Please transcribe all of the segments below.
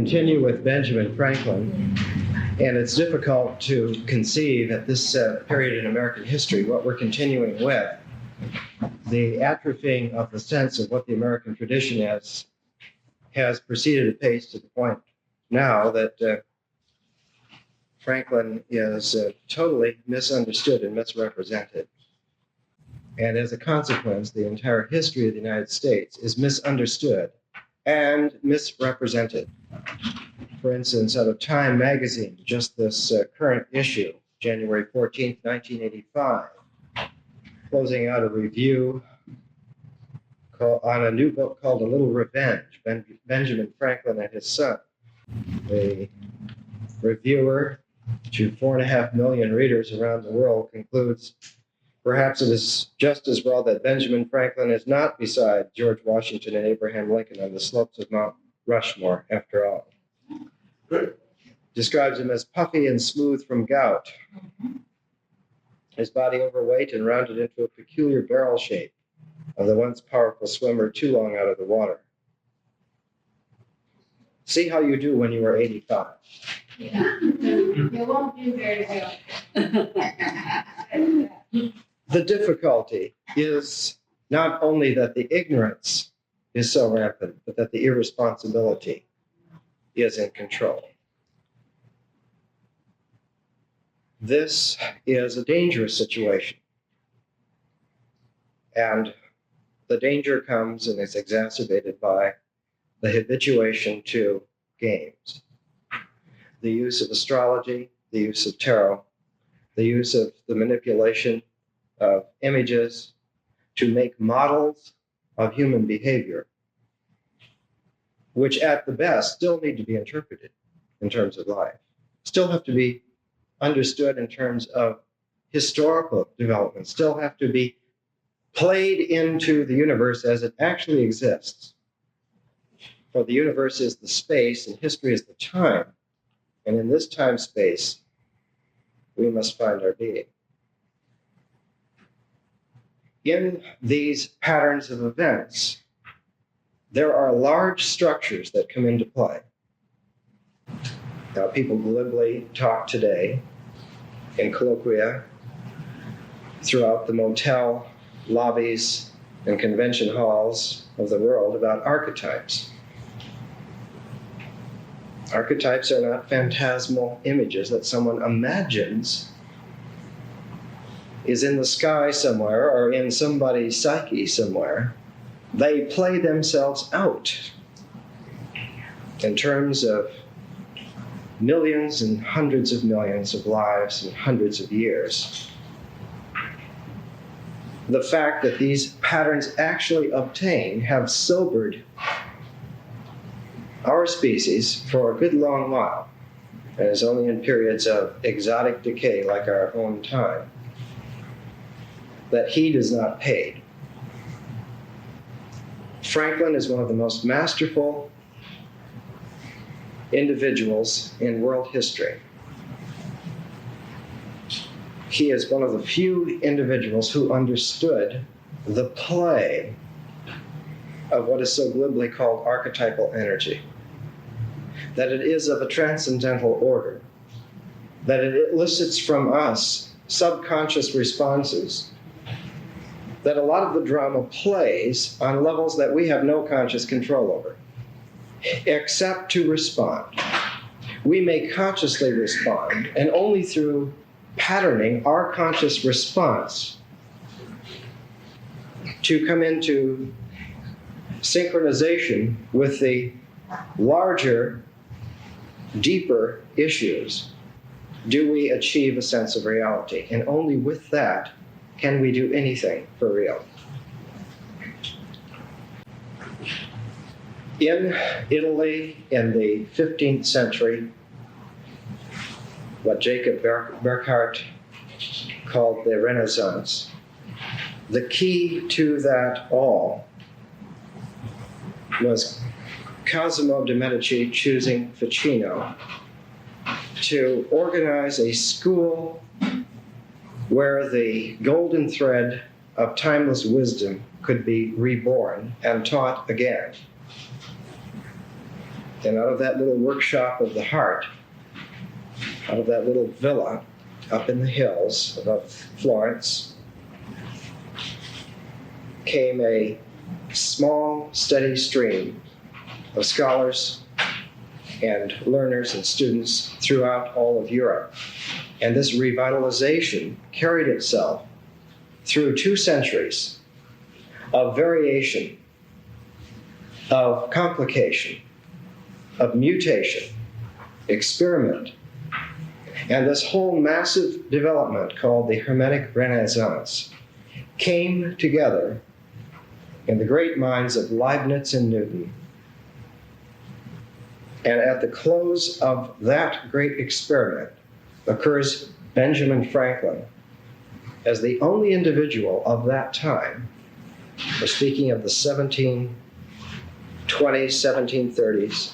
continue with Benjamin Franklin, and it's difficult to conceive at this period in American history what we're continuing with. The atrophying of the sense of what the American tradition is has proceeded apace to the point now that Franklin is totally misunderstood and misrepresented. And as a consequence, the entire history of the United States is misunderstood and misrepresented. For instance, out of Time magazine, just this current issue, January 14th, 1985, closing out a review on a new book called A Little Revenge, Benjamin Franklin and His Son. The reviewer, to 4.5 million readers around the world, concludes, perhaps it is just as well that Benjamin Franklin is not beside George Washington and Abraham Lincoln on the slopes of Mount Rushmore, after all. Describes him as puffy and smooth from gout, his body overweight and rounded into a peculiar barrel shape of the once powerful swimmer too long out of the water. See how you do when you are 85. Yeah. You won't do very well. The difficulty is not only that the ignorance is so rampant, but that the irresponsibility is in control. This is a dangerous situation. And the danger comes and is exacerbated by the habituation to games. The use of astrology, the use of tarot, the use of the manipulation of images to make models of human behavior, which at the best still need to be interpreted in terms of life, still have to be understood in terms of historical development, still have to be played into the universe as it actually exists. For the universe is the space and history is the time. And in this time space, we must find our being. In these patterns of events, there are large structures that come into play. Now, people glibly talk today in colloquia throughout the motel lobbies and convention halls of the world about archetypes. Archetypes are not phantasmal images that someone imagines is in the sky somewhere or in somebody's psyche somewhere. They play themselves out in terms of millions and hundreds of millions of lives and hundreds of years. The fact that these patterns actually obtain have sobered our species for a good long while, and is only in periods of exotic decay like our own time that heed is not paid. Franklin is one of the most masterful individuals in world history. He is one of the few individuals who understood the play of what is so glibly called archetypal energy, that it is of a transcendental order, that it elicits from us subconscious responses, that a lot of the drama plays on levels that we have no conscious control over, except to respond. We may consciously respond, and only through patterning our conscious response to come into synchronization with the larger, deeper issues do we achieve a sense of reality. And only with that can we do anything for real. In Italy in the 15th century, what Jacob Burckhardt called the Renaissance, the key to that all was Cosimo de' Medici choosing Ficino to organize a school where the golden thread of timeless wisdom could be reborn and taught again. And out of that little workshop of the heart, out of that little villa up in the hills above Florence, came a small, steady stream of scholars and learners and students throughout all of Europe. And this revitalization carried itself through 2 centuries of variation, of complication, of mutation, experiment, and this whole massive development called the Hermetic Renaissance came together in the great minds of Leibniz and Newton. And at the close of that great experiment occurs Benjamin Franklin as the only individual of that time, we're speaking of the 1720s, 1730s,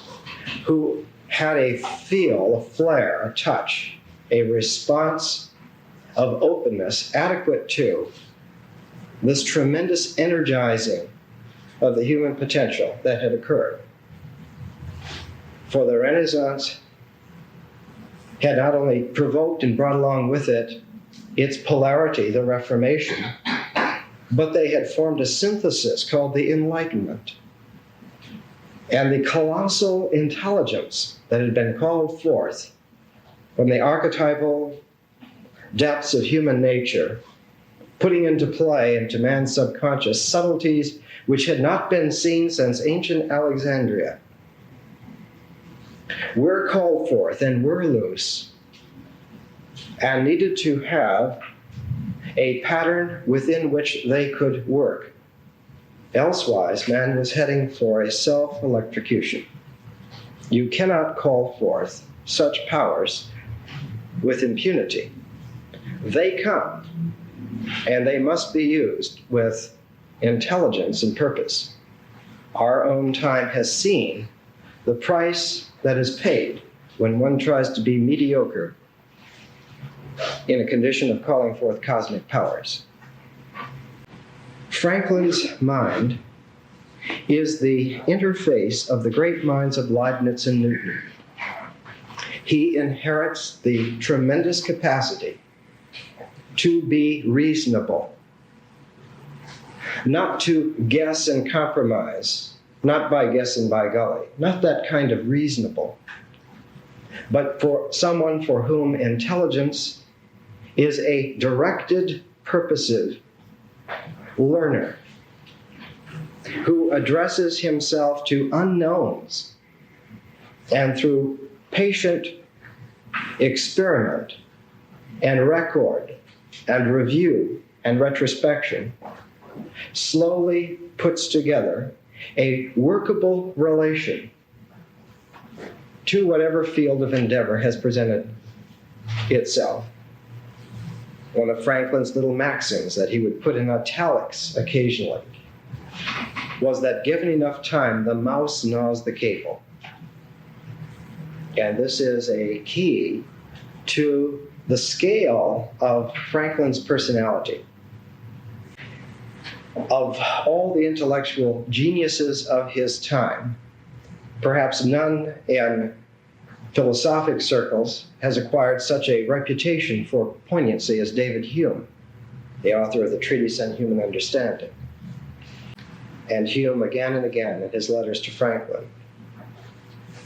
who had a feel, a flair, a touch, a response of openness adequate to this tremendous energizing of the human potential that had occurred. For the Renaissance had not only provoked and brought along with it its polarity, the Reformation, but they had formed a synthesis called the Enlightenment. And the colossal intelligence that had been called forth from the archetypal depths of human nature, putting into play into man's subconscious subtleties which had not been seen since ancient Alexandria, were called forth and were loose and needed to have a pattern within which they could work. Elsewise, man was heading for a self-electrocution. You cannot call forth such powers with impunity. They come, and they must be used with intelligence and purpose. Our own time has seen the price that is paid when one tries to be mediocre in a condition of calling forth cosmic powers. Franklin's mind is the interface of the great minds of Leibniz and Newton. He inherits the tremendous capacity to be reasonable, not to guess and compromise, not by guess and by golly, not that kind of reasonable, but for someone for whom intelligence is a directed, purposive learner who addresses himself to unknowns and through patient experiment and record and review and retrospection slowly puts together a workable relation to whatever field of endeavor has presented itself. One of Franklin's little maxims that he would put in italics occasionally was that given enough time, the mouse gnaws the cable. And this is a key to the scale of Franklin's personality. Of all the intellectual geniuses of his time, perhaps none in philosophic circles has acquired such a reputation for poignancy as David Hume, the author of the Treatise on Human Understanding. And Hume, again and again, in his letters to Franklin,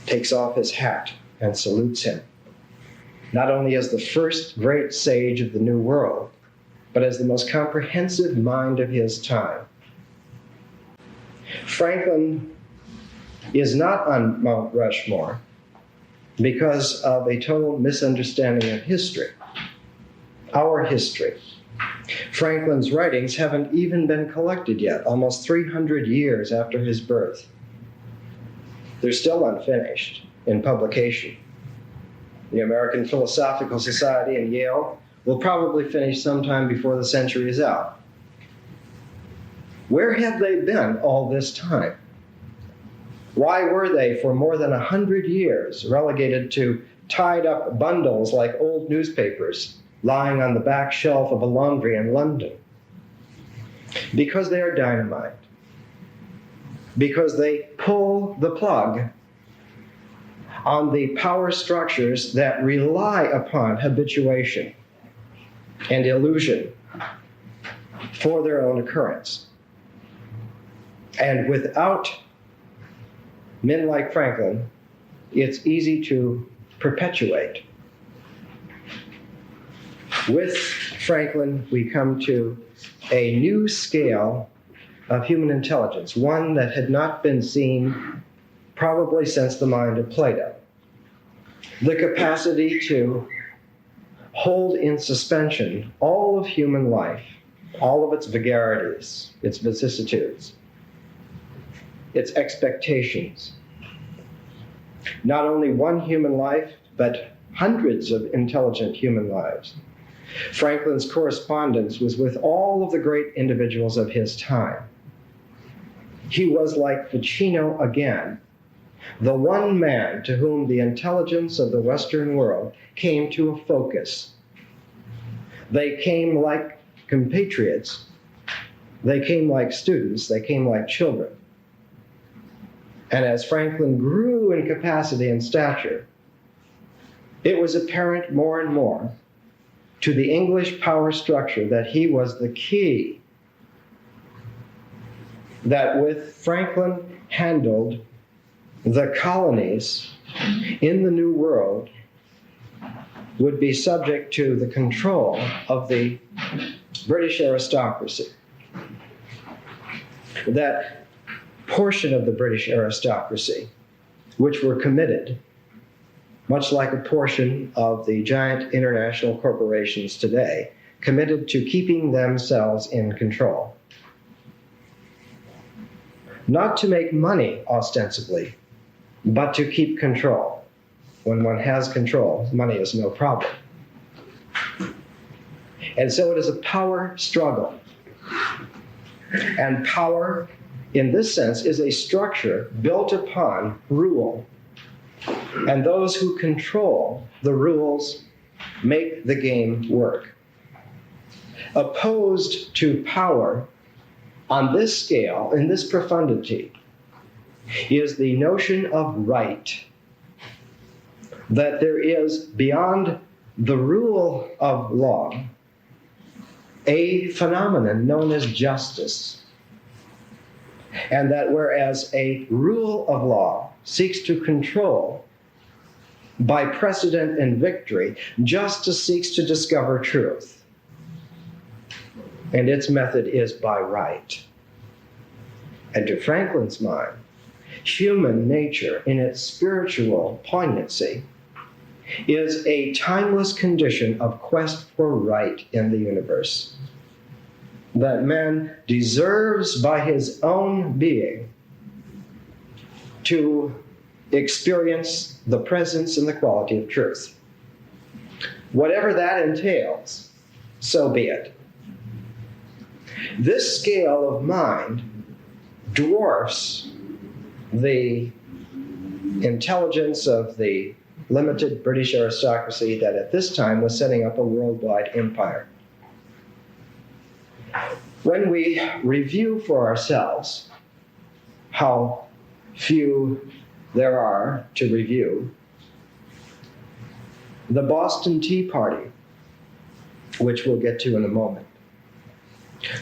takes off his hat and salutes him, not only as the first great sage of the New World, but as the most comprehensive mind of his time. Franklin is not on Mount Rushmore because of a total misunderstanding of history, our history. Franklin's writings haven't even been collected yet, almost 300 years after his birth. They're still unfinished in publication. The American Philosophical Society and Yale will probably finish sometime before the century is out. Where have they been all this time? Why were they for more than 100 years relegated to tied up bundles like old newspapers lying on the back shelf of a laundry in London? Because they are dynamite. Because they pull the plug on the power structures that rely upon habituation and illusion for their own occurrence. And without men like Franklin, it's easy to perpetuate. With Franklin, we come to a new scale of human intelligence, one that had not been seen probably since the mind of Plato. The capacity to hold in suspension all of human life, all of its vagaries, its vicissitudes, its expectations. Not only one human life, but hundreds of intelligent human lives. Franklin's correspondence was with all of the great individuals of his time. He was like Ficino again, the one man to whom the intelligence of the Western world came to a focus. They came like compatriots. They came like students. They came like children. And as Franklin grew in capacity and stature, it was apparent more and more to the English power structure that he was the key that with Franklin handled the colonies in the New World would be subject to the control of the British aristocracy. That portion of the British aristocracy which were committed, much like a portion of the giant international corporations today, committed to keeping themselves in control. Not to make money ostensibly, but to keep control. When one has control, money is no problem. And so it is a power struggle. And power, in this sense, is a structure built upon rule. And those who control the rules make the game work. Opposed to power on this scale, in this profundity, is the notion of right. That there is, beyond the rule of law, a phenomenon known as justice. And that whereas a rule of law seeks to control by precedent and victory, justice seeks to discover truth. And its method is by right. And to Franklin's mind, human nature in its spiritual poignancy is a timeless condition of quest for right in the universe. That man deserves by his own being to experience the presence and the quality of truth. Whatever that entails, so be it. This scale of mind dwarfs the intelligence of the limited British aristocracy that at this time was setting up a worldwide empire. When we review for ourselves how few there are to review, the Boston Tea Party, which we'll get to in a moment,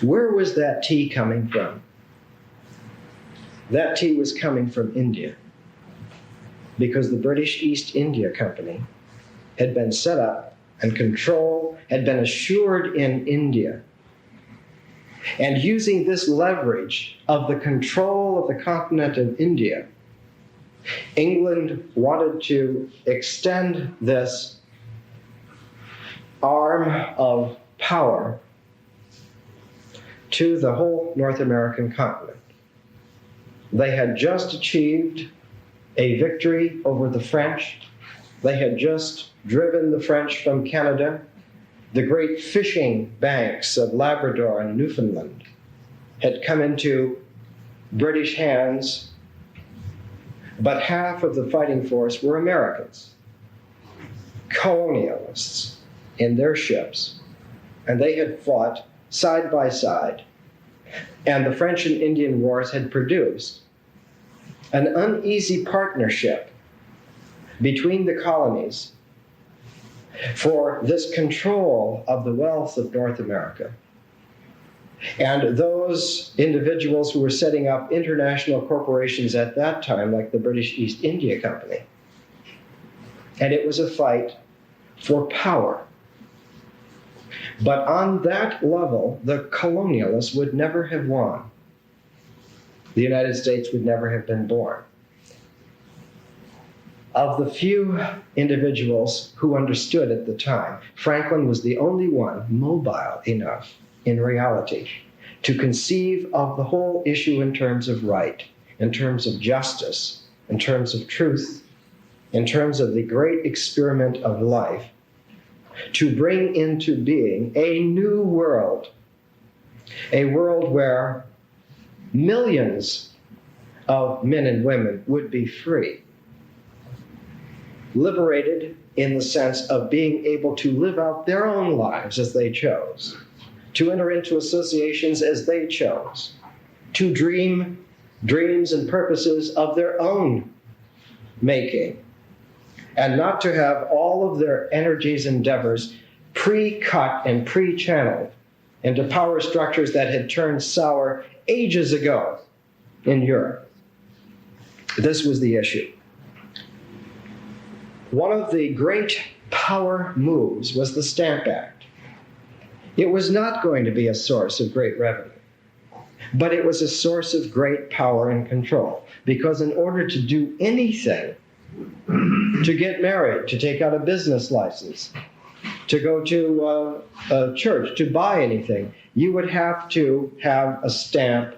where was that tea coming from? That tea was coming from India, because the British East India Company had been set up and control had been assured in India. And using this leverage of the control of the continent of India, England wanted to extend this arm of power to the whole North American continent. They had just achieved a victory over the French. They had just driven the French from Canada. The great fishing banks of Labrador and Newfoundland had come into British hands, but half of the fighting force were Americans, colonialists in their ships, and they had fought side by side. And the French and Indian Wars had produced an uneasy partnership between the colonies for this control of the wealth of North America. And those individuals who were setting up international corporations at that time, like the British East India Company. And it was a fight for power. But on that level, the colonialists would never have won. The United States would never have been born. Of the few individuals who understood at the time, Franklin was the only one mobile enough in reality to conceive of the whole issue in terms of right, in terms of justice, in terms of truth, in terms of the great experiment of life, to bring into being a new world, a world where millions of men and women would be free, liberated in the sense of being able to live out their own lives as they chose, to enter into associations as they chose, to dream dreams and purposes of their own making, and not to have all of their energies and endeavors pre-cut and pre-channeled into power structures that had turned sour ages ago in Europe. This was the issue. One of the great power moves was the Stamp Act. It was not going to be a source of great revenue, but it was a source of great power and control, because in order to do anything, to get married, to take out a business license, to go to a church, to buy anything, you would have to have a stamp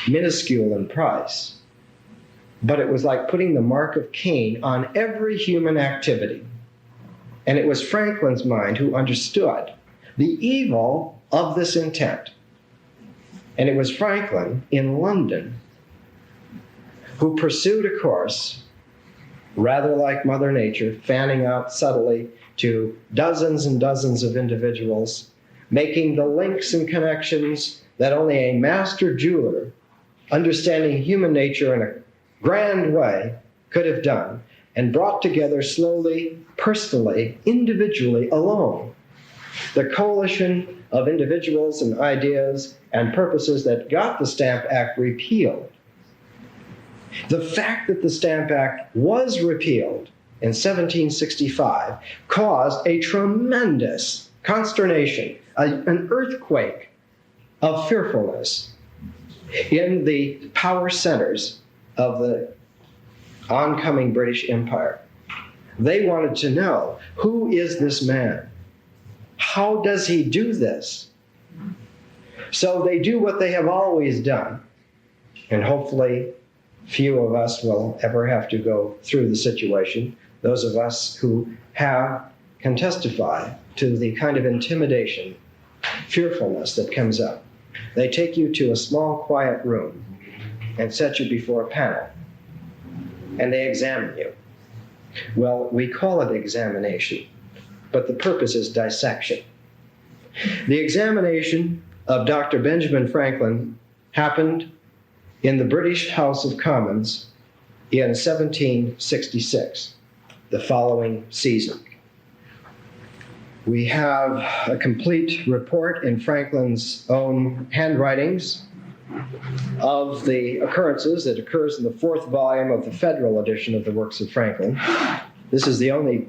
minuscule in price. But it was like putting the mark of Cain on every human activity. And it was Franklin's mind who understood the evil of this intent. And it was Franklin in London who pursued a course, rather like Mother Nature, fanning out subtly to dozens and dozens of individuals, making the links and connections that only a master jeweler, understanding human nature in a grand way, could have done, and brought together slowly, personally, individually, alone, the coalition of individuals and ideas and purposes that got the Stamp Act repealed. The fact that the Stamp Act was repealed in 1765 caused a tremendous consternation, an earthquake of fearfulness in the power centers of the oncoming British Empire. They wanted to know, who is this man? How does he do this? So they do what they have always done, and hopefully few of us will ever have to go through the situation. Those of us who have can testify to the kind of intimidation, fearfulness that comes up. They take you to a small, quiet room and set you before a panel, and they examine you. Well, we call it examination, but the purpose is dissection. The examination of Dr. Benjamin Franklin happened in the British House of Commons in 1766, the following season. We have a complete report in Franklin's own handwritings of the occurrences. It occurs in the 4th volume of the Federal edition of the works of Franklin. This is the only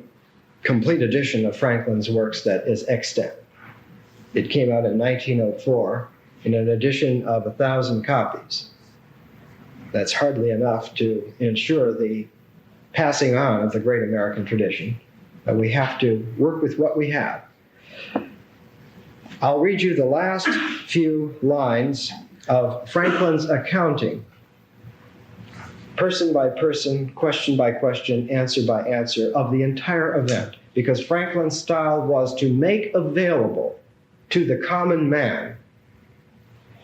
complete edition of Franklin's works that is extant. It came out in 1904 in an edition of 1,000 copies. That's hardly enough to ensure the passing on of the great American tradition. But we have to work with what we have. I'll read you the last few lines of Franklin's accounting, person by person, question by question, answer by answer, of the entire event, because Franklin's style was to make available to the common man,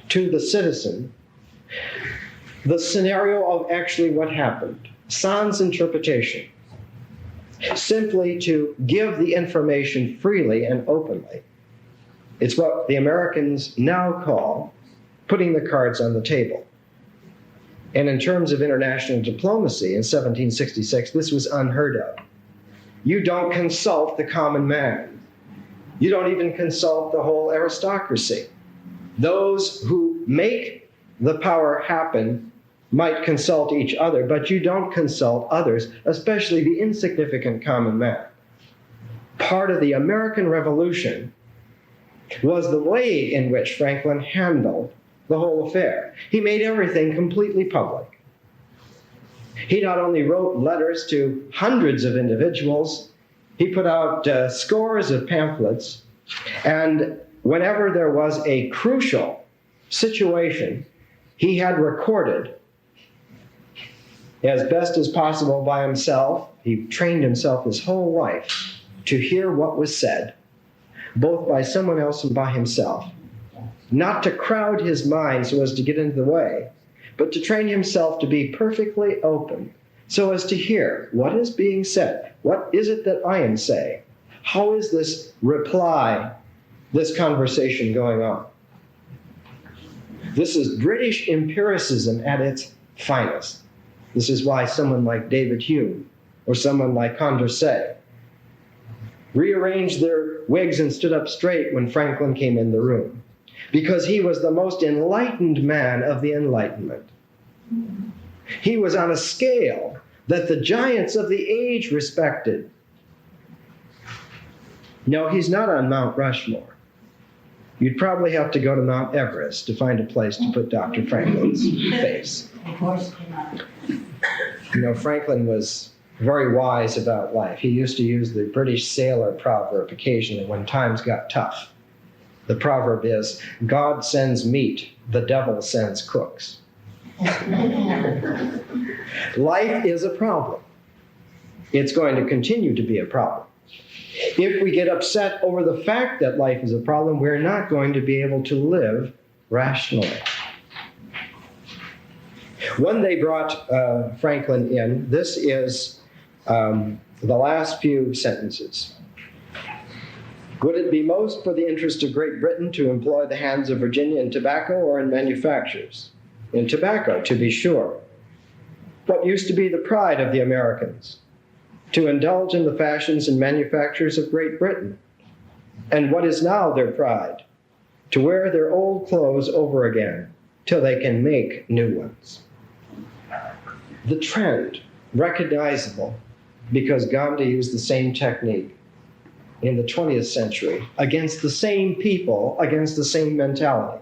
to the citizen, the scenario of actually what happened, sans interpretation, simply to give the information freely and openly. It's what the Americans now call putting the cards on the table. And in terms of international diplomacy in 1766, this was unheard of. You don't consult the common man. You don't even consult the whole aristocracy. Those who make the power happen might consult each other, but you don't consult others, especially the insignificant common man. Part of the American Revolution was the way in which Franklin handled the whole affair. He made everything completely public. He not only wrote letters to hundreds of individuals, he put out scores of pamphlets, and whenever there was a crucial situation, he had recorded as best as possible by himself. He trained himself his whole life to hear what was said, both by someone else and by himself. Not to crowd his mind so as to get into the way, but to train himself to be perfectly open so as to hear what is being said. What is it that I am saying? How is this reply, this conversation going on? This is British empiricism at its finest. This is why someone like David Hume or someone like Condorcet rearranged their wigs and stood up straight when Franklin came in the room, because he was the most enlightened man of the Enlightenment. He was on a scale that the giants of the age respected. No, he's not on Mount Rushmore. You'd probably have to go to Mount Everest to find a place to put Dr. Franklin's face. Of course not. You know, Franklin was very wise about life. He used to use the British sailor proverb occasionally when times got tough. The proverb is, God sends meat, the devil sends cooks. Life is a problem. It's going to continue to be a problem. If we get upset over the fact that life is a problem, we're not going to be able to live rationally. When they brought Franklin in, this is the last few sentences. Would it be most for the interest of Great Britain to employ the hands of Virginia in tobacco or in manufactures? In tobacco, to be sure. What used to be the pride of the Americans? To indulge in the fashions and manufactures of Great Britain. And what is now their pride? To wear their old clothes over again till they can make new ones. The trend, recognizable, because Gandhi used the same technique in the 20th century against the same people, against the same mentality.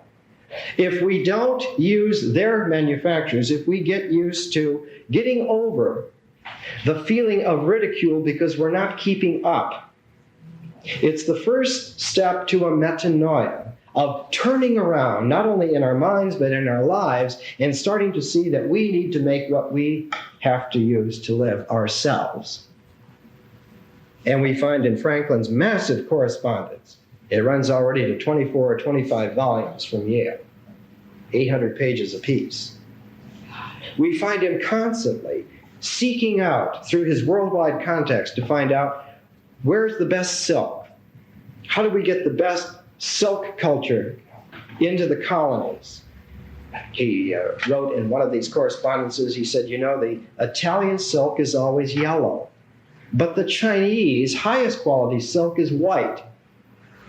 If we don't use their manufacturers, if we get used to getting over the feeling of ridicule because we're not keeping up, it's the first step to a metanoia, of turning around, not only in our minds, but in our lives, and starting to see that we need to make what we have to use to live ourselves. And we find in Franklin's massive correspondence, it runs already to 24 or 25 volumes from Yale, 800 pages apiece. We find him constantly seeking out, through his worldwide context, to find out where's the best silk? How do we get the best silk culture into the colonies? He wrote in one of these correspondences, he said, you know, the Italian silk is always yellow, but the Chinese highest quality silk is white.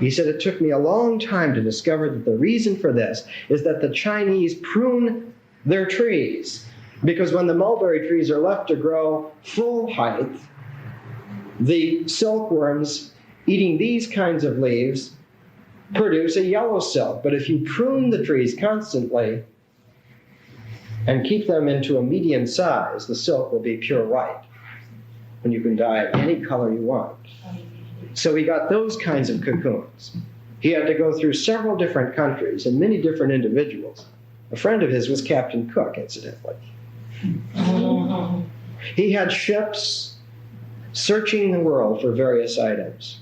He said, it took me a long time to discover that the reason for this is that the Chinese prune their trees, because when the mulberry trees are left to grow full height, the silkworms eating these kinds of leaves produce a yellow silk. But if you prune the trees constantly and keep them into a medium size, the silk will be pure white, and you can dye it any color you want. So he got those kinds of cocoons. He had to go through several different countries and many different individuals. A friend of his was Captain Cook, incidentally. He had ships searching the world for various items.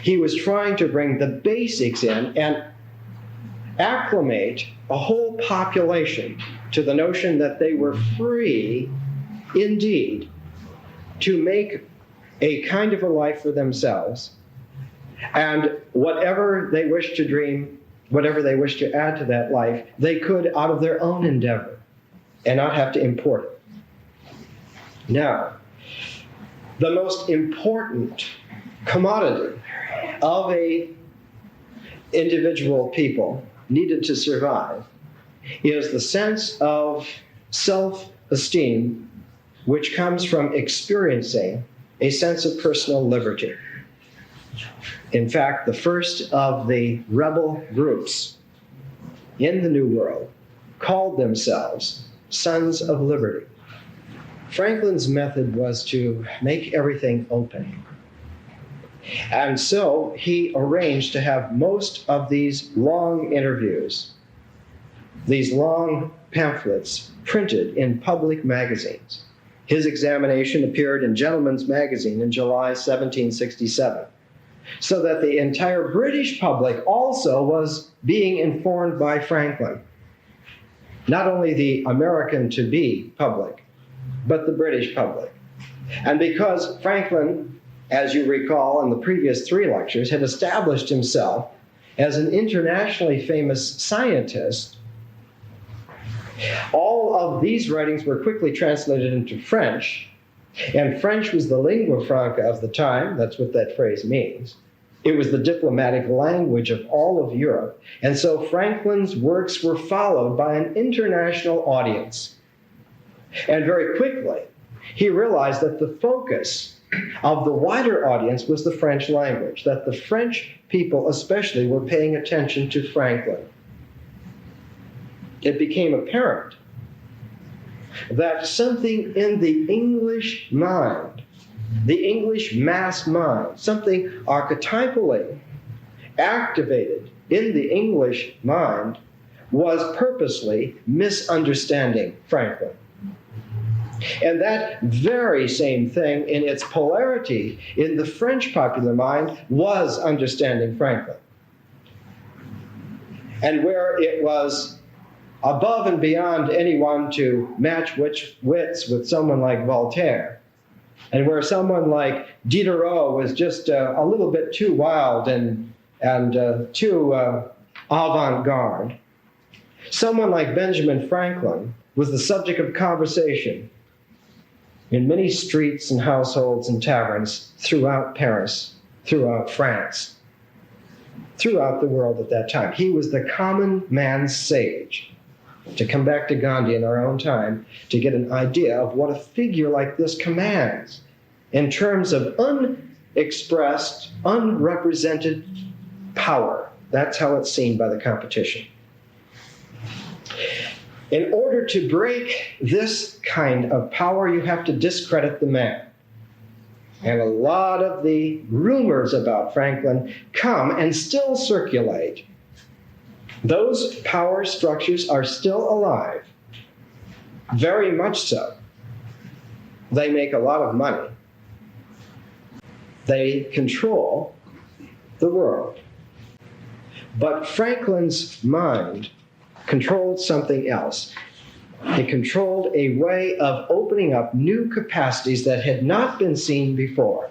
He was trying to bring the basics in and acclimate a whole population to the notion that they were free, indeed, to make a kind of a life for themselves, and whatever they wished to dream, whatever they wished to add to that life, they could out of their own endeavor. and not have to import it. Now, the most important commodity of a individual people needed to survive is the sense of self-esteem, which comes from experiencing a sense of personal liberty. In fact, the first of the rebel groups in the New World called themselves Sons of Liberty. Franklin's method was to make everything open. And so he arranged to have most of these long interviews, these long pamphlets, printed in public magazines. His examination appeared in Gentleman's Magazine in July 1767, so that the entire British public also was being informed by Franklin. Not only the American-to-be public, but the British public. And because Franklin, as you recall in the previous 3 lectures, had established himself as an internationally famous scientist, all of these writings were quickly translated into French, and French was the lingua franca of the time. That's what that phrase means. It was the diplomatic language of all of Europe. And so Franklin's works were followed by an international audience. And very quickly, he realized that the focus of the wider audience was the French language, that the French people especially were paying attention to Franklin. It became apparent that something in the English mind, the English mass mind, something archetypally activated in the English mind, was purposely misunderstanding Franklin. And that very same thing in its polarity in the French popular mind was understanding Franklin. And where it was above and beyond anyone to match wits with someone like Voltaire, and where someone like Diderot was just a little bit too wild and too avant-garde, someone like Benjamin Franklin was the subject of conversation in many streets and households and taverns throughout Paris, throughout France, throughout the world at that time. He was the common man's sage. To come back to Gandhi in our own time, to get an idea of what a figure like this commands in terms of unexpressed, unrepresented power. That's how it's seen by the competition. In order to break this kind of power, you have to discredit the man. And a lot of the rumors about Franklin come and still circulate. Those power structures are still alive, very much so. They make a lot of money. They control the world. But Franklin's mind controlled something else. It controlled a way of opening up new capacities that had not been seen before.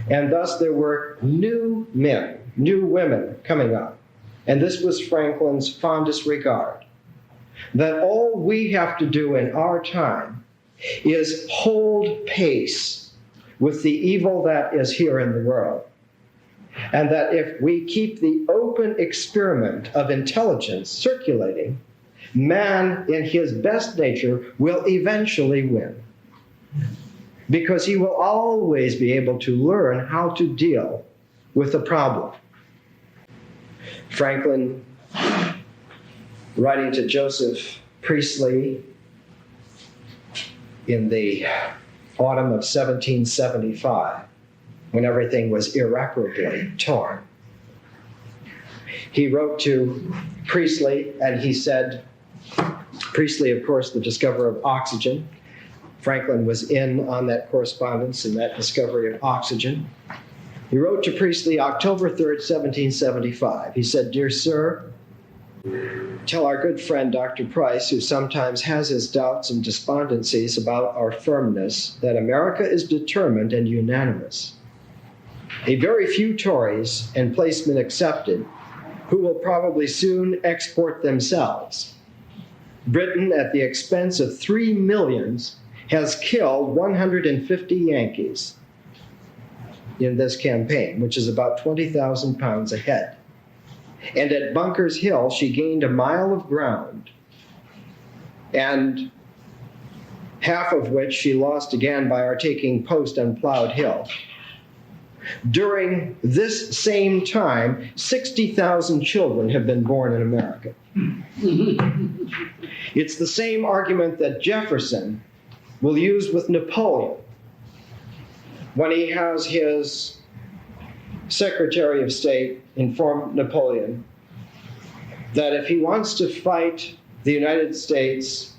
And thus there were new men, new women coming up. And this was Franklin's fondest regard, that all we have to do in our time is hold pace with the evil that is here in the world. And that if we keep the open experiment of intelligence circulating, man in his best nature will eventually win. Because he will always be able to learn how to deal with the problem. Franklin, writing to Joseph Priestley in the autumn of 1775, when everything was irreparably torn, he wrote to Priestley, and he said, Priestley, of course, the discoverer of oxygen. Franklin was in on that correspondence and that discovery of oxygen. He wrote to Priestley October 3rd, 1775. He said, "Dear sir, tell our good friend Dr. Price, who sometimes has his doubts and despondencies about our firmness, that America is determined and unanimous. A very few Tories, and placemen accepted, who will probably soon export themselves, Britain, at the expense of 3 millions, has killed 150 Yankees in this campaign, which is about 20,000 pounds a head. And at Bunker's Hill, she gained a mile of ground, and half of which she lost again by our taking post on Plowed Hill. During this same time, 60,000 children have been born in America. It's the same argument that Jefferson will use with Napoleon when he has his Secretary of State inform Napoleon that if he wants to fight the United States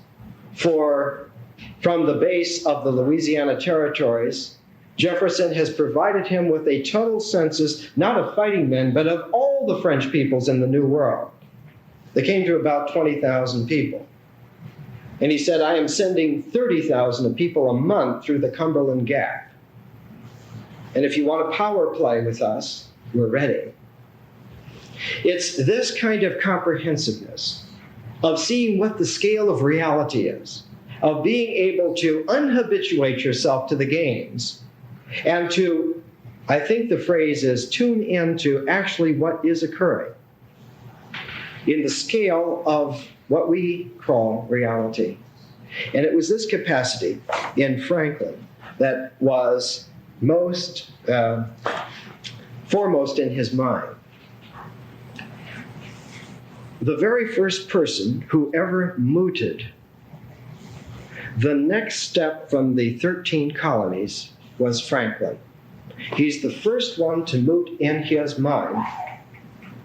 from the base of the Louisiana territories, Jefferson has provided him with a total census, not of fighting men, but of all the French peoples in the New World. They came to about 20,000 people. And he said, I am sending 30,000 people a month through the Cumberland Gap. And if you want a power play with us, we're ready. It's this kind of comprehensiveness of seeing what the scale of reality is, of being able to unhabituate yourself to the games, and to, I think the phrase is, tune into actually what is occurring in the scale of what we call reality. And it was this capacity in Franklin that was foremost in his mind. The very first person who ever mooted the next step from the 13 colonies was Franklin. He's the first one to moot in his mind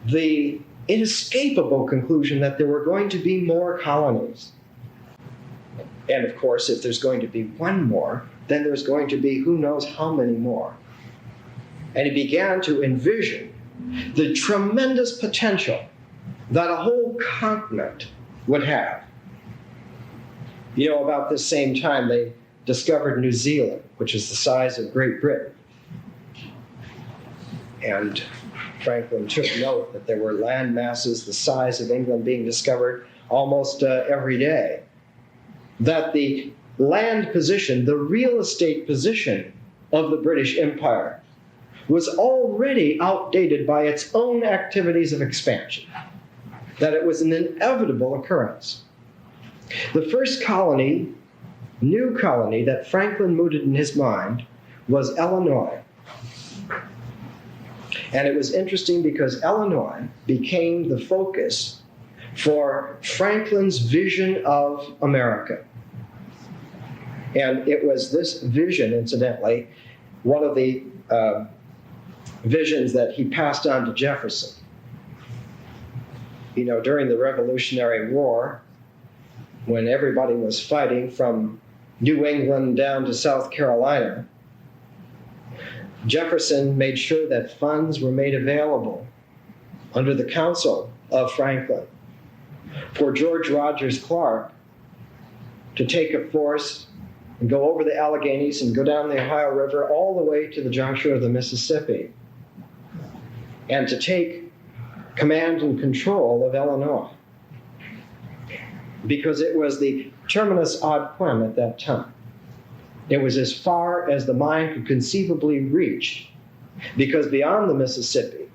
the inescapable conclusion that there were going to be more colonies. And of course, if there's going to be one more, then there's going to be who knows how many more. And he began to envision the tremendous potential that a whole continent would have. You know, about this same time, they discovered New Zealand, which is the size of Great Britain. And Franklin took note that there were land masses the size of England being discovered almost every day. That the land position, the real estate position of the British Empire was already outdated by its own activities of expansion. That it was an inevitable occurrence. The first colony, new colony, that Franklin mooted in his mind was Illinois. And it was interesting because Illinois became the focus for Franklin's vision of America. And it was this vision, incidentally, one of the visions that he passed on to Jefferson. You know, during the Revolutionary War, when everybody was fighting from New England down to South Carolina, Jefferson made sure that funds were made available under the counsel of Franklin for George Rogers Clark to take a force and go over the Alleghenies and go down the Ohio River all the way to the juncture of the Mississippi, and to take command and control of Illinois, because it was the terminus ad quem at that time. It was as far as the mind could conceivably reach, because beyond the Mississippi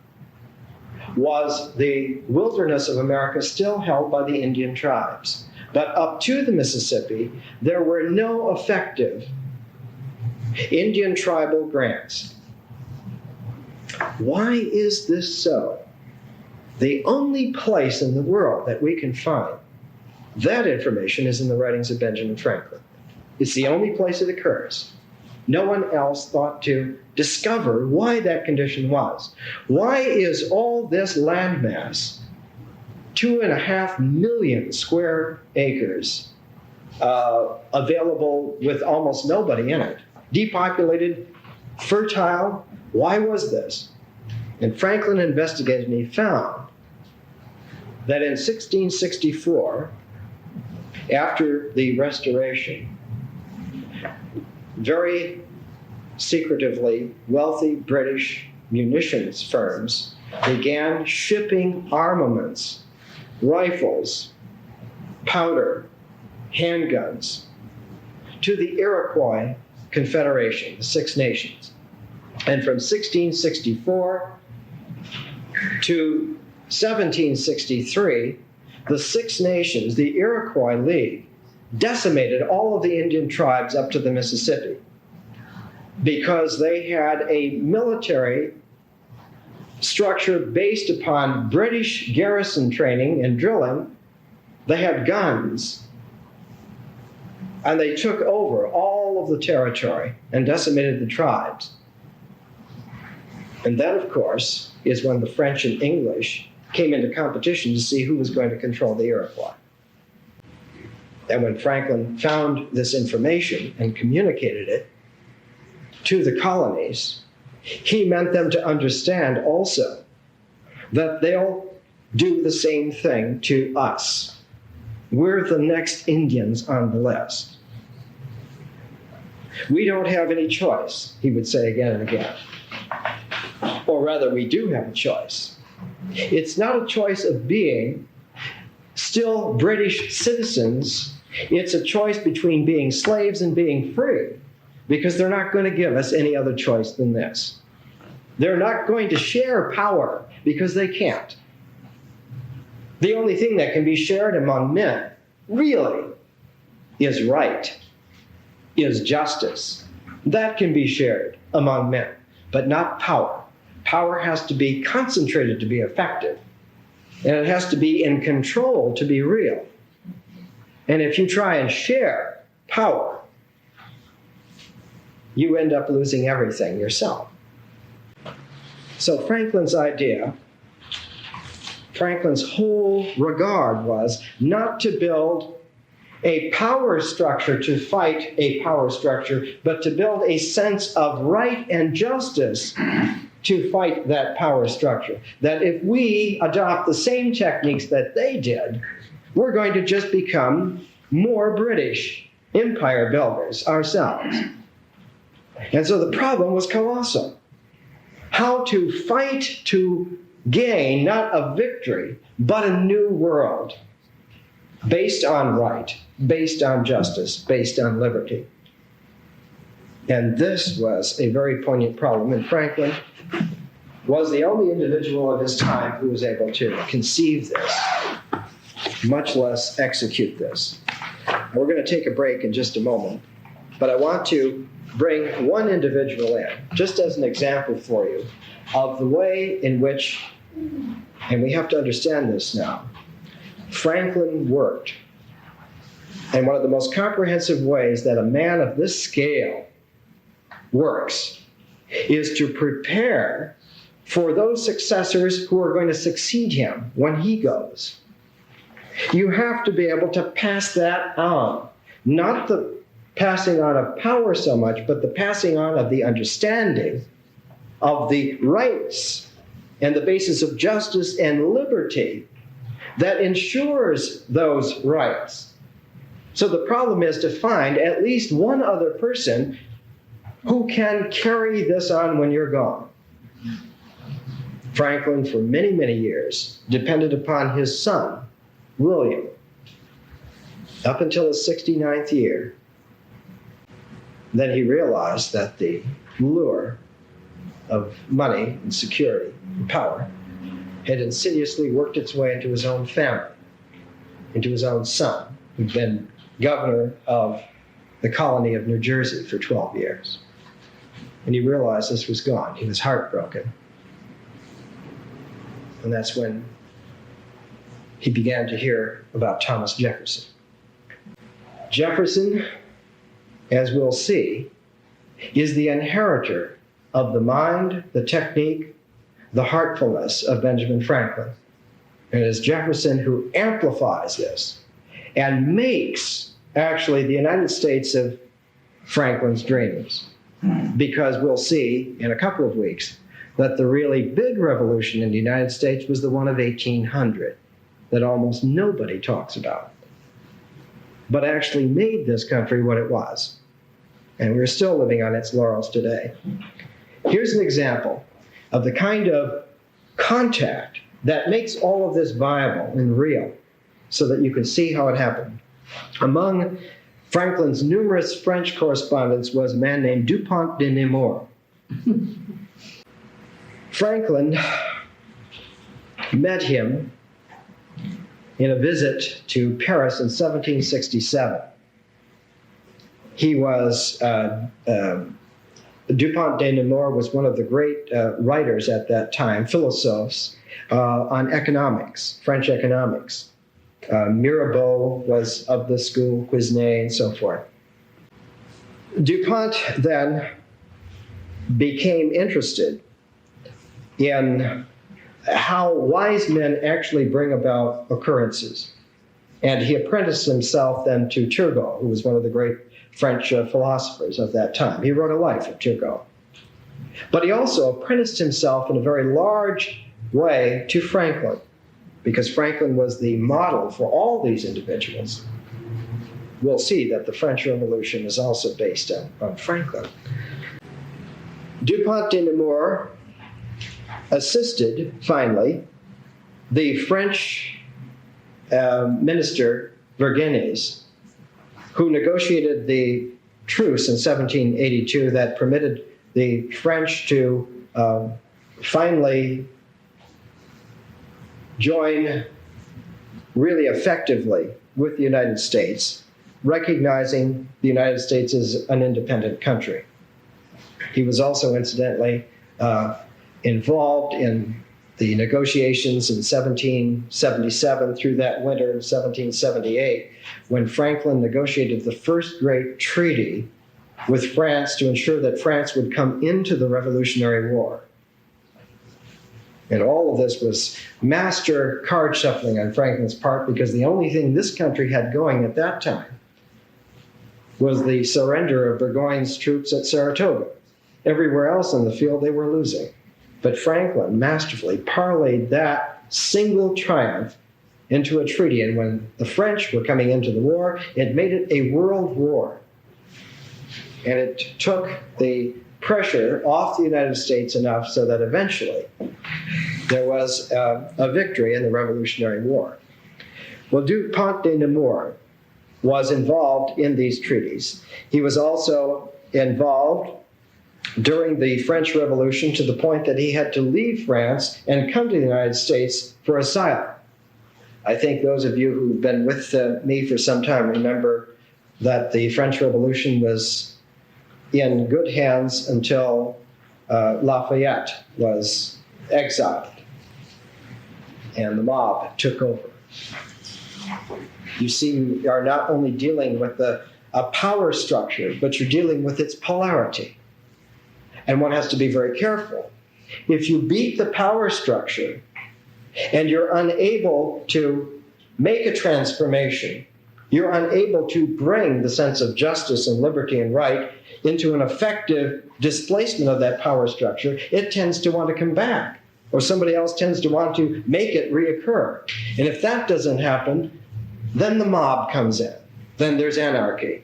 was the wilderness of America still held by the Indian tribes. But up to the Mississippi, there were no effective Indian tribal grants. Why is this so? The only place in the world that we can find that information is in the writings of Benjamin Franklin. It's the only place it occurs. No one else thought to discover why that condition was. Why is all this landmass, 2.5 million square acres, available with almost nobody in it, depopulated, fertile? Why was this? And Franklin investigated, and he found that in 1664, after the Restoration, very secretively wealthy British munitions firms began shipping armaments, rifles, powder, handguns, to the Iroquois Confederation, the Six Nations. And from 1664 to 1763, the Six Nations, the Iroquois League, decimated all of the Indian tribes up to the Mississippi because they had a military structure based upon British garrison training and drilling. They had guns, and they took over all of the territory and decimated the tribes. And that, of course, is when the French and English came into competition to see who was going to control the Iroquois. And when Franklin found this information and communicated it to the colonies, he meant them to understand also that they'll do the same thing to us. We're the next Indians on the list. We don't have any choice, he would say again and again. Or rather, we do have a choice. It's not a choice of being still British citizens. It's a choice between being slaves and being free, because they're not going to give us any other choice than this. They're not going to share power because they can't. The only thing that can be shared among men, really, is right, is justice. That can be shared among men, but not power. Power has to be concentrated to be effective, and it has to be in control to be real. And if you try and share power, you end up losing everything yourself. So Franklin's idea, Franklin's whole regard was not to build a power structure to fight a power structure, but to build a sense of right and justice to fight that power structure. That if we adopt the same techniques that they did, we're going to just become more British empire builders ourselves. And so the problem was colossal. How to fight to gain not a victory, but a new world based on right, based on justice, based on liberty. And this was a very poignant problem, and Franklin was the only individual of his time who was able to conceive this, much less execute this. We're going to take a break in just a moment, but I want to bring one individual in, just as an example for you, of the way in which, and we have to understand this now, Franklin worked. And one of the most comprehensive ways that a man of this scale works is to prepare for those successors who are going to succeed him when he goes. You have to be able to pass that on, not the passing on of power so much, but the passing on of the understanding of the rights and the basis of justice and liberty that ensures those rights. So the problem is to find at least one other person who can carry this on when you're gone. Franklin, for many, many years, depended upon his son, William, up until his 69th year. Then he realized that the lure of money and security and power had insidiously worked its way into his own family, into his own son, who'd been governor of the colony of New Jersey for 12 years. And he realized this was gone. He was heartbroken. And that's when he began to hear about Thomas Jefferson. Jefferson, as we'll see, is the inheritor of the mind, the technique, the heartfulness of Benjamin Franklin. And it is Jefferson who amplifies this and makes, actually, the United States of Franklin's dreams. Because we'll see in a couple of weeks that the really big revolution in the United States was the one of 1800 that almost nobody talks about, but actually made this country what it was. And we're still living on its laurels today. Here's an example of the kind of contact that makes all of this viable and real. so that you can see how it happened. Among Franklin's numerous French correspondents was a man named Dupont de Nemours. Franklin met him in a visit to Paris in 1767. He was, Dupont de Nemours was one of the great writers at that time, philosophes, on economics, French economics. Mirabeau was of the school, Quesnay, and so forth. Dupont then became interested in how wise men actually bring about occurrences. And he apprenticed himself then to Turgot, who was one of the great French philosophers of that time. He wrote a life of Turgot. But he also apprenticed himself in a very large way to Franklin, because Franklin was the model for all these individuals. We'll see that the French Revolution is also based on Franklin. Dupont de Nemours assisted, finally, the French minister Vergennes, who negotiated the truce in 1782 that permitted the French to finally join really effectively with the United States, recognizing the United States as an independent country. He was also incidentally involved in the negotiations in 1777 through that winter in 1778, when Franklin negotiated the first great treaty with France to ensure that France would come into the Revolutionary War. And all of this was master card shuffling on Franklin's part, because the only thing this country had going at that time was the surrender of Burgoyne's troops at Saratoga. Everywhere else in the field, they were losing. But Franklin masterfully parlayed that single triumph into a treaty. And when the French were coming into the war, it made it a world war. And it took the pressure off the United States enough so that eventually there was a victory in the Revolutionary War. Well, Dupont de Nemours was involved in these treaties. He was also involved during the French Revolution to the point that he had to leave France and come to the United States for asylum. I think those of you who've been with me for some time remember that the French Revolution was in good hands until Lafayette was exiled and the mob took over. You see, you are not only dealing with a power structure, but you're dealing with its polarity. And one has to be very careful. If you beat the power structure and you're unable to make a transformation, you're unable to bring the sense of justice and liberty and right into an effective displacement of that power structure, it tends to want to come back, or somebody else tends to want to make it reoccur. And if that doesn't happen, then the mob comes in. Then there's anarchy.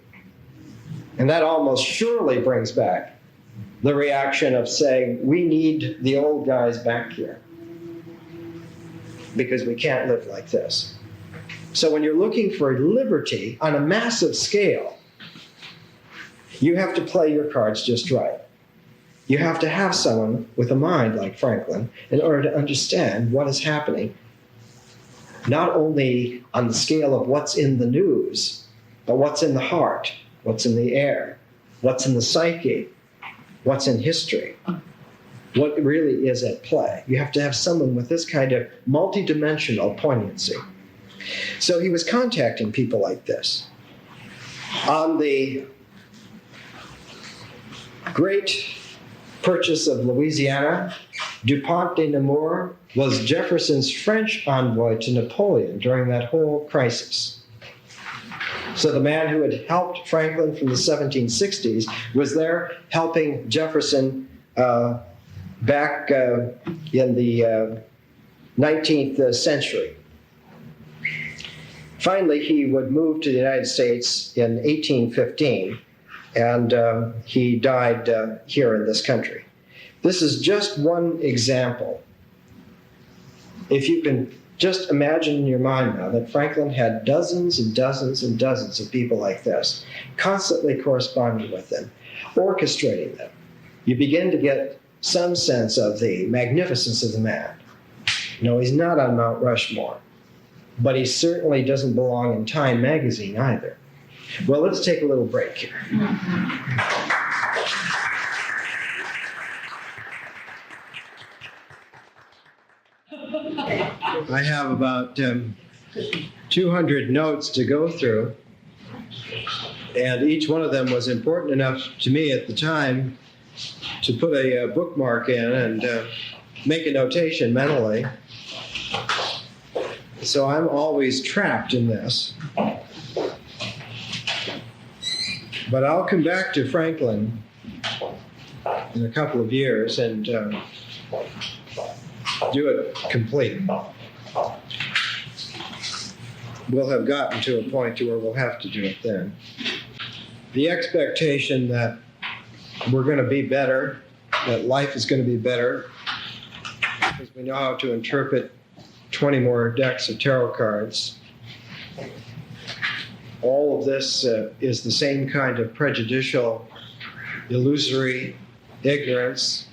And that almost surely brings back the reaction of saying, we need the old guys back here because we can't live like this. So when you're looking for liberty on a massive scale, you have to play your cards just right. You have to have someone with a mind like Franklin in order to understand what is happening, not only on the scale of what's in the news, but what's in the heart, what's in the air, what's in the psyche, what's in history, what really is at play. You have to have someone with this kind of multidimensional poignancy. So he was contacting people like this. On the great purchase of Louisiana, Dupont de Nemours was Jefferson's French envoy to Napoleon during that whole crisis. So the man who had helped Franklin from the 1760s was there helping Jefferson back in the 19th century. Finally, he would move to the United States in 1815, and he died here in this country. This is just one example If you can just imagine in your mind now that Franklin had dozens and dozens and dozens of people like this, constantly corresponding with them, orchestrating them, you begin to get some sense of the magnificence of the man. No, he's not on Mount Rushmore, but he certainly doesn't belong in Time magazine either. Well, let's take a little break here. I have about 200 notes to go through, and each one of them was important enough to me at the time to put a bookmark in and make a notation mentally. So I'm always trapped in this. But I'll come back to Franklin in a couple of years and do it complete. We'll have gotten to a point to where we'll have to do it then. The expectation that we're going to be better, that life is going to be better, because we know how to interpret 20 more decks of tarot cards. All of this is the same kind of prejudicial, illusory ignorance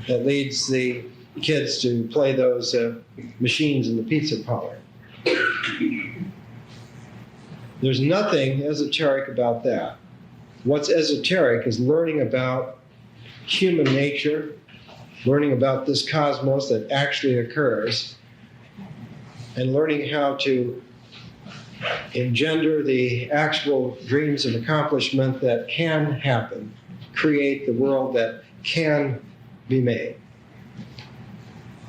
that leads the kids to play those machines in the pizza parlor. There's nothing esoteric about that. What's esoteric is learning about human nature, learning about this cosmos that actually occurs, and learning how to engender the actual dreams of accomplishment that can happen, create the world that can be made.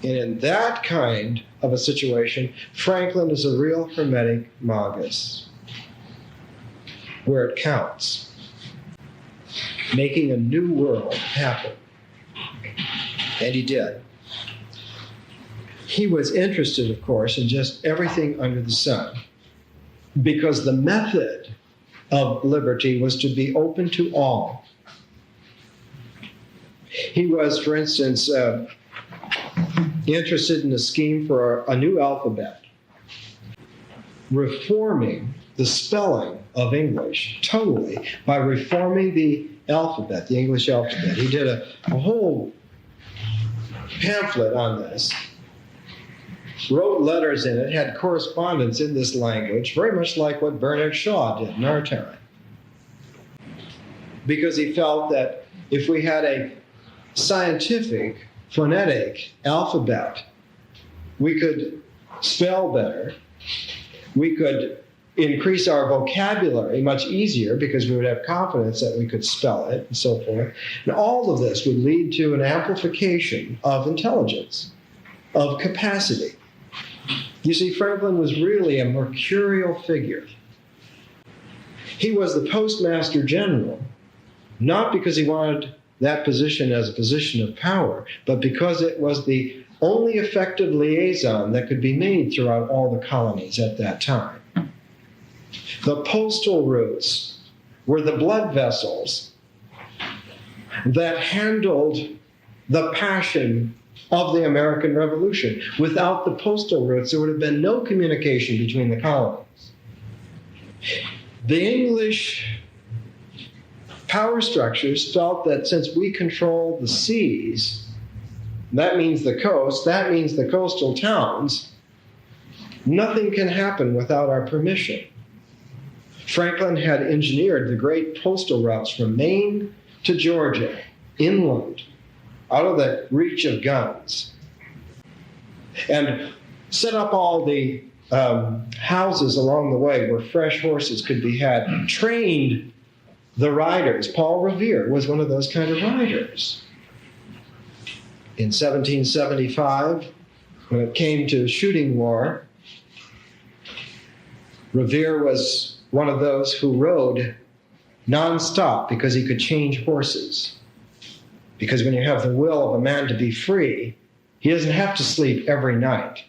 And in that kind of a situation, Franklin is a real hermetic magus, where it counts, making a new world happen. And he did. He was interested, of course, in just everything under the sun, because the method of liberty was to be open to all. He was, for instance, interested in a scheme for a new alphabet, reforming the spelling of English totally by reforming the alphabet, the English alphabet. He did a whole pamphlet on this, wrote letters in it, had correspondence in this language, very much like what Bernard Shaw did in our time. Because he felt that if we had a scientific, phonetic alphabet, we could spell better, we could increase our vocabulary much easier because we would have confidence that we could spell it and so forth. And all of this would lead to an amplification of intelligence, of capacity. You see, Franklin was really a mercurial figure. He was the Postmaster General, not because he wanted that position as a position of power, but because it was the only effective liaison that could be made throughout all the colonies at that time. The postal routes were the blood vessels that handled the passion of the American Revolution. Without the postal routes, there would have been no communication between the colonies. The English power structures felt that since we control the seas, that means the coast, that means the coastal towns, nothing can happen without our permission. Franklin had engineered the great postal routes from Maine to Georgia, inland, out of the reach of guns, and set up all the houses along the way where fresh horses could be had, trained the riders. Paul Revere was one of those kind of riders. In 1775, when it came to shooting war, Revere was one of those who rode nonstop because he could change horses. Because when you have the will of a man to be free, he doesn't have to sleep every night.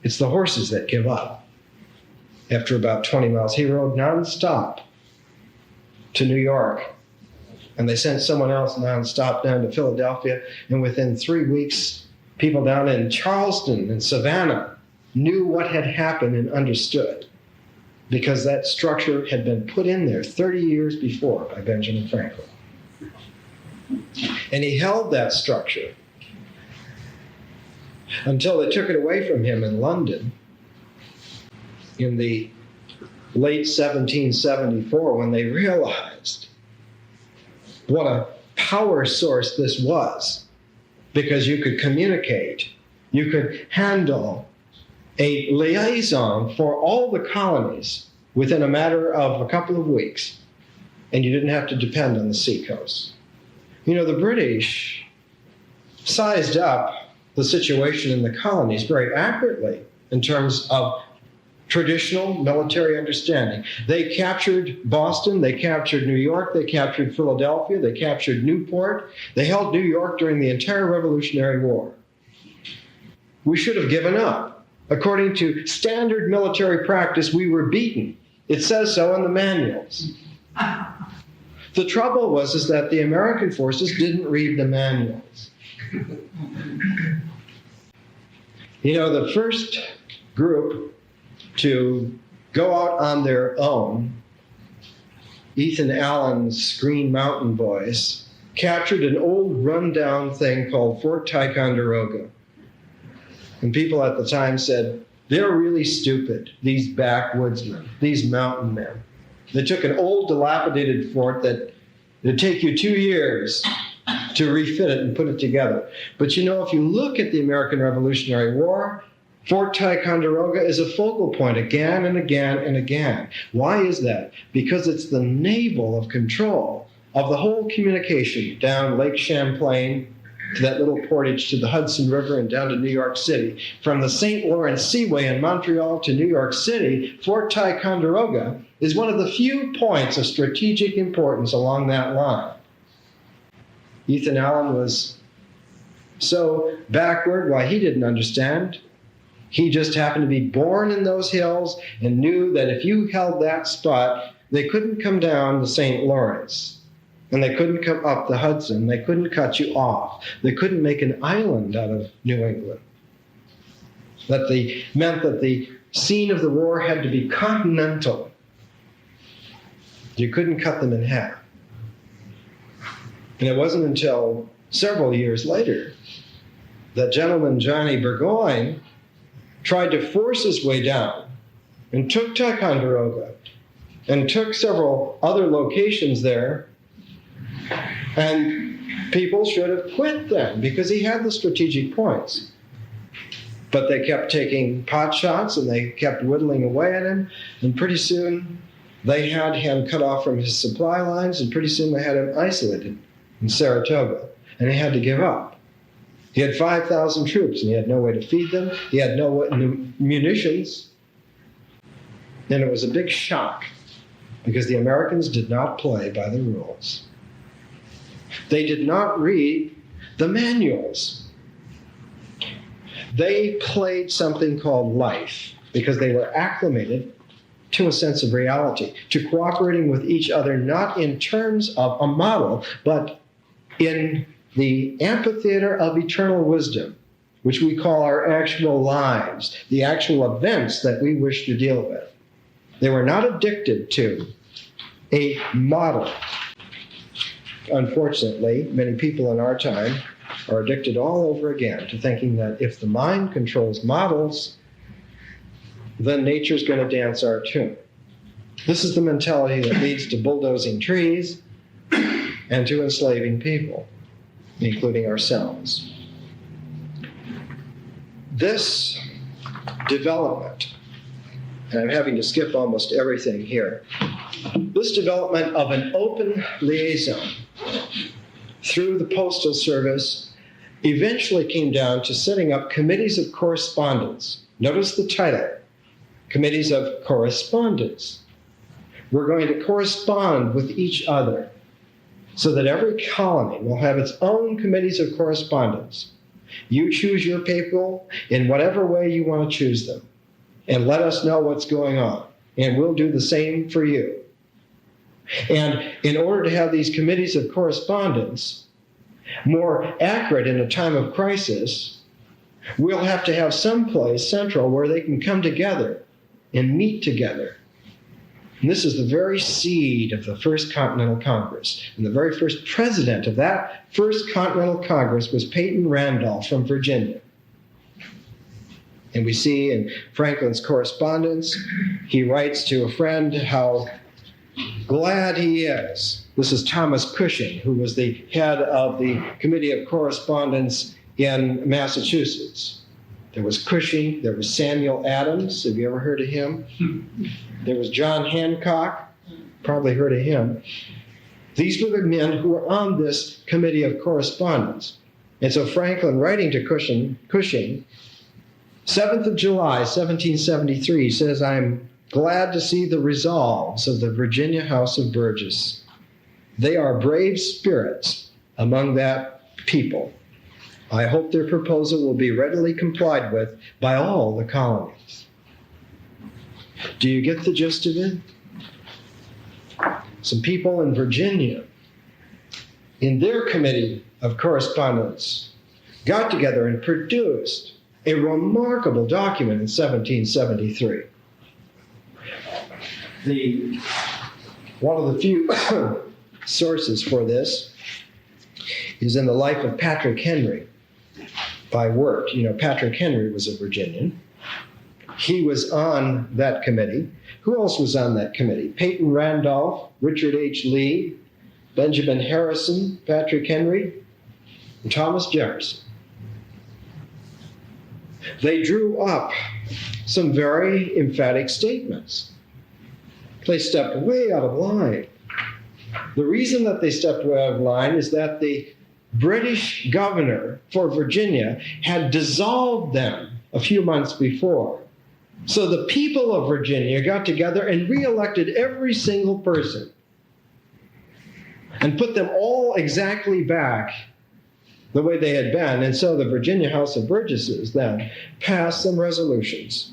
It's the horses that give up. After about 20 miles, he rode nonstop to New York, and they sent someone else nonstop down to Philadelphia, and within 3 weeks, people down in Charleston and Savannah knew what had happened and understood, because that structure had been put in there 30 years before by Benjamin Franklin. And he held that structure until they took it away from him in London in the late 1774, when they realized what a power source this was, because you could communicate, you could handle a liaison for all the colonies within a matter of a couple of weeks, and you didn't have to depend on the seacoast. You know, the British sized up the situation in the colonies very accurately in terms of traditional military understanding. They captured Boston, they captured New York, they captured Philadelphia, they captured Newport. They held New York during the entire Revolutionary War. We should have given up. According to standard military practice, we were beaten. It says so in the manuals. The trouble was that the American forces didn't read the manuals. You know, the first group to go out on their own, Ethan Allen's Green Mountain Boys, captured an old rundown thing called Fort Ticonderoga. And people at the time said, they're really stupid, these backwoodsmen, these mountain men. They took an old dilapidated fort that it'd take you 2 years to refit it and put it together. But you know, if you look at the American Revolutionary War, Fort Ticonderoga is a focal point again and again and again. Why is that? Because it's the navel of control of the whole communication down Lake Champlain to that little portage to the Hudson River and down to New York City. From the St. Lawrence Seaway in Montreal to New York City, Fort Ticonderoga is one of the few points of strategic importance along that line. Ethan Allen was so backward, why he didn't understand. He just happened to be born in those hills and knew that if you held that spot, they couldn't come down the St. Lawrence. And they couldn't come up the Hudson. They couldn't cut you off. They couldn't make an island out of New England. That meant that the scene of the war had to be continental. You couldn't cut them in half. And it wasn't until several years later that gentleman Johnny Burgoyne tried to force his way down and took Ticonderoga and took several other locations there. And people should have quit then because he had the strategic points. But they kept taking pot shots and they kept whittling away at him. And pretty soon they had him cut off from his supply lines, and pretty soon they had him isolated in Saratoga. And he had to give up. He had 5,000 troops and he had no way to feed them. He had no munitions. And it was a big shock because the Americans did not play by the rules. They did not read the manuals. They played something called life because they were acclimated to a sense of reality, to cooperating with each other, not in terms of a model, but in the amphitheater of eternal wisdom, which we call our actual lives, the actual events that we wish to deal with. They were not addicted to a model. Unfortunately, many people in our time are addicted all over again to thinking that if the mind controls models, then nature's going to dance our tune. This is the mentality that leads to bulldozing trees and to enslaving people, including ourselves. This development, and I'm having to skip almost everything here, this development of an open liaison through the Postal Service eventually came down to setting up committees of correspondence. Notice the title, Committees of Correspondence. We're going to correspond with each other so that every colony will have its own committees of correspondence. You choose your people in whatever way you want to choose them, and let us know what's going on, and we'll do the same for you. And in order to have these committees of correspondence more accurate in a time of crisis, We'll have to have some place central where they can come together and meet together. And this is the very seed of the First Continental Congress. And the very first president of that First Continental Congress was Peyton Randolph from Virginia. And we see in Franklin's correspondence, he writes to a friend how glad he is. This is Thomas Cushing, who was the head of the Committee of Correspondence in Massachusetts. There was Cushing, there was Samuel Adams. Have you ever heard of him? There was John Hancock, probably heard of him. These were the men who were on this Committee of Correspondence. And so Franklin, writing to Cushing, 7th of July, 1773, says, I'm glad to see the resolves of the Virginia House of Burgess. They are brave spirits among that people. I hope their proposal will be readily complied with by all the colonies. Do you get the gist of it? Some people in Virginia, in their Committee of Correspondence, got together and produced a remarkable document in 1773. One of the few sources for this is in the life of Patrick Henry by Wirt. You know, Patrick Henry was a Virginian. He was on that committee. Who else was on that committee? Peyton Randolph, Richard H. Lee, Benjamin Harrison, Patrick Henry, and Thomas Jefferson. They drew up some very emphatic statements. They stepped way out of line. The reason that they stepped way out of line is that the British governor for Virginia had dissolved them a few months before. So the people of Virginia got together and re-elected every single person and put them all exactly back the way they had been. And so the Virginia House of Burgesses then passed some resolutions.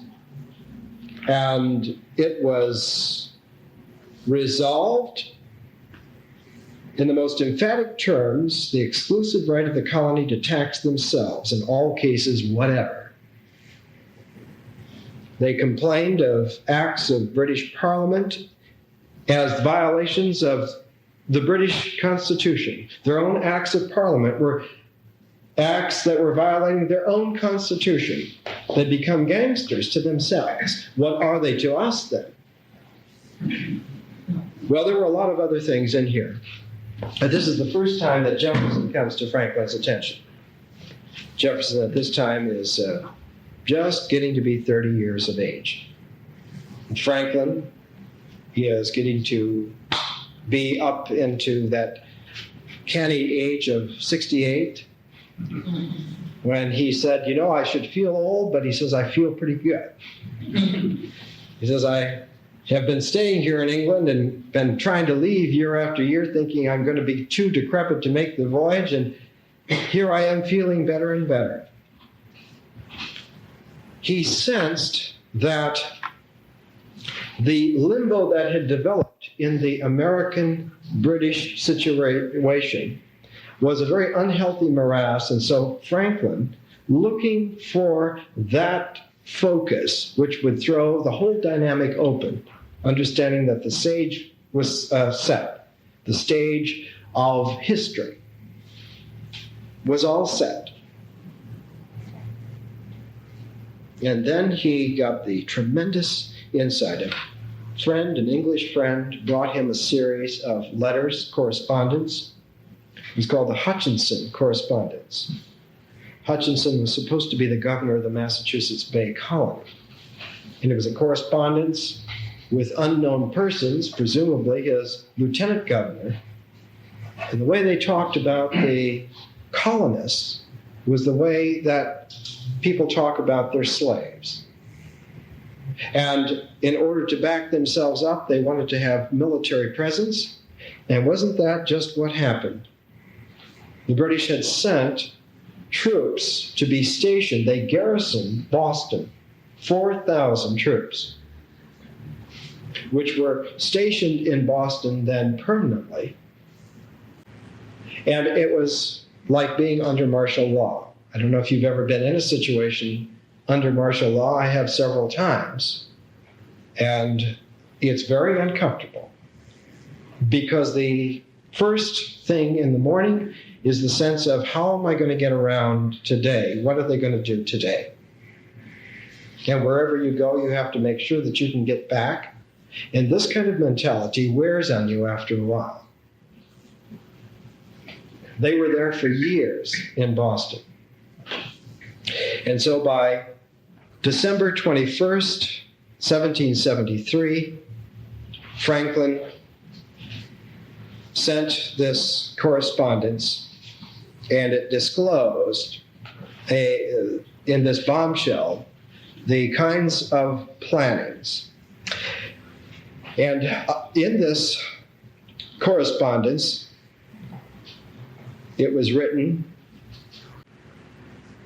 And it was resolved in the most emphatic terms, the exclusive right of the colony to tax themselves in all cases whatever. They complained of acts of British Parliament as violations of the British Constitution. Their own acts of Parliament were acts that were violating their own Constitution. They become gangsters to themselves. What are they to us then? Well, there were a lot of other things in here. But this is the first time that Jefferson comes to Franklin's attention. Jefferson at this time is just getting to be 30 years of age. And Franklin, he is getting to be up into that canny age of 68, when he said, you know, I should feel old, but he says, I feel pretty good. He says, I have been staying here in England and been trying to leave year after year, thinking I'm going to be too decrepit to make the voyage, and here I am feeling better and better. He sensed that the limbo that had developed in the American-British situation was a very unhealthy morass, and so Franklin, looking for that focus, which would throw the whole dynamic open, understanding that the stage was set, the stage of history was all set. And then he got the tremendous insight. A friend, an English friend, brought him a series of letters, correspondence. It was called the Hutchinson Correspondence. Hutchinson was supposed to be the governor of the Massachusetts Bay Colony. And it was a correspondence with unknown persons, presumably his lieutenant governor. And the way they talked about the colonists was the way that people talk about their slaves. And in order to back themselves up, they wanted to have military presence. And wasn't that just what happened? The British had sent troops to be stationed. They garrisoned Boston, 4,000 troops, which were stationed in Boston then permanently. And it was like being under martial law. I don't know if you've ever been in a situation under martial law. I have several times. And it's very uncomfortable because the first thing in the morning is the sense of, how am I going to get around today? What are they going to do today? And wherever you go, you have to make sure that you can get back. And this kind of mentality wears on you after a while. They were there for years in Boston. And so by December 21st, 1773, Franklin sent this correspondence, and it disclosed in this bombshell the kinds of plannings. And in this correspondence, it was written,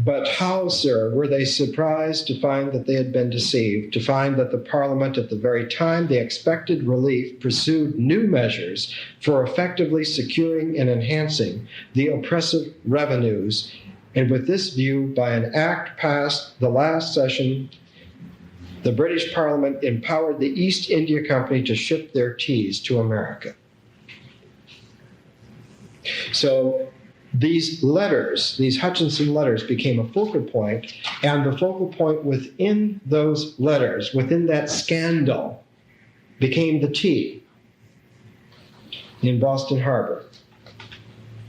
"But how, sir, were they surprised to find that they had been deceived, to find that the Parliament, at the very time they expected relief, pursued new measures for effectively securing and enhancing the oppressive revenues, and with this view, by an act passed the last session, the British Parliament empowered the East India Company to ship their teas to America." So these letters, these Hutchinson letters, became a focal point, and the focal point within those letters, within that scandal, became the tea in Boston Harbor.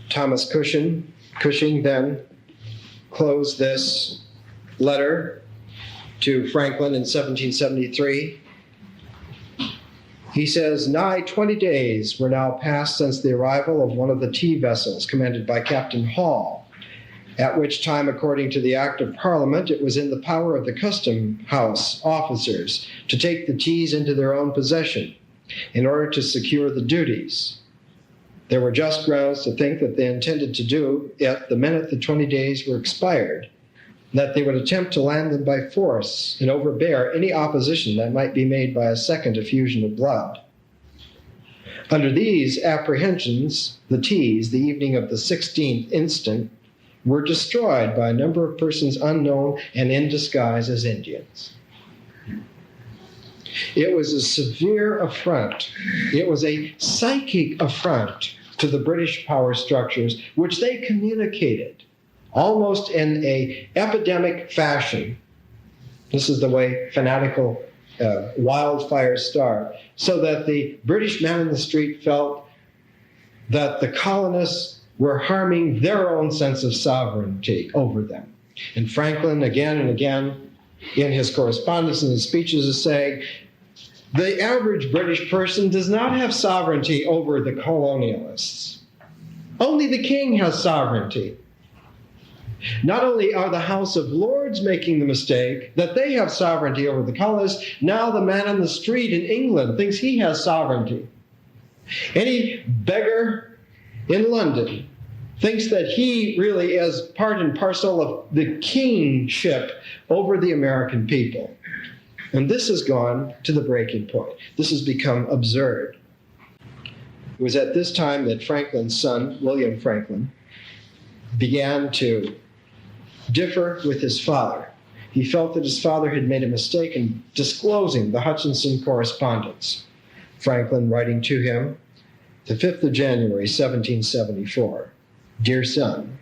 Thomas Cushing then closed this letter to Franklin in 1773. He says, "Nigh 20 days were now passed since the arrival of one of the tea vessels commanded by Captain Hall, at which time, according to the Act of Parliament, it was in the power of the Custom House officers to take the teas into their own possession in order to secure the duties. There were just grounds to think that they intended to do it the minute the 20 days were expired, that they would attempt to land them by force and overbear any opposition that might be made by a second effusion of blood. Under these apprehensions, the teas, the evening of the 16th instant, were destroyed by a number of persons unknown and in disguise as Indians." It was a severe affront. It was a psychic affront to the British power structures, which they communicated almost in a epidemic fashion. This is the way fanatical wildfires start, so that the British man in the street felt that the colonists were harming their own sense of sovereignty over them. And Franklin, again and again, in his correspondence and his speeches, is saying, the average British person does not have sovereignty over the colonialists. Only the king has sovereignty. Not only are the House of Lords making the mistake that they have sovereignty over the colonists, now the man on the street in England thinks he has sovereignty. Any beggar in London thinks that he really is part and parcel of the kingship over the American people. And this has gone to the breaking point. This has become absurd. It was at this time that Franklin's son, William Franklin, began to differ with his father. He felt that his father had made a mistake in disclosing the Hutchinson correspondence. Franklin, writing to him the 5th of January, 1774, "Dear son,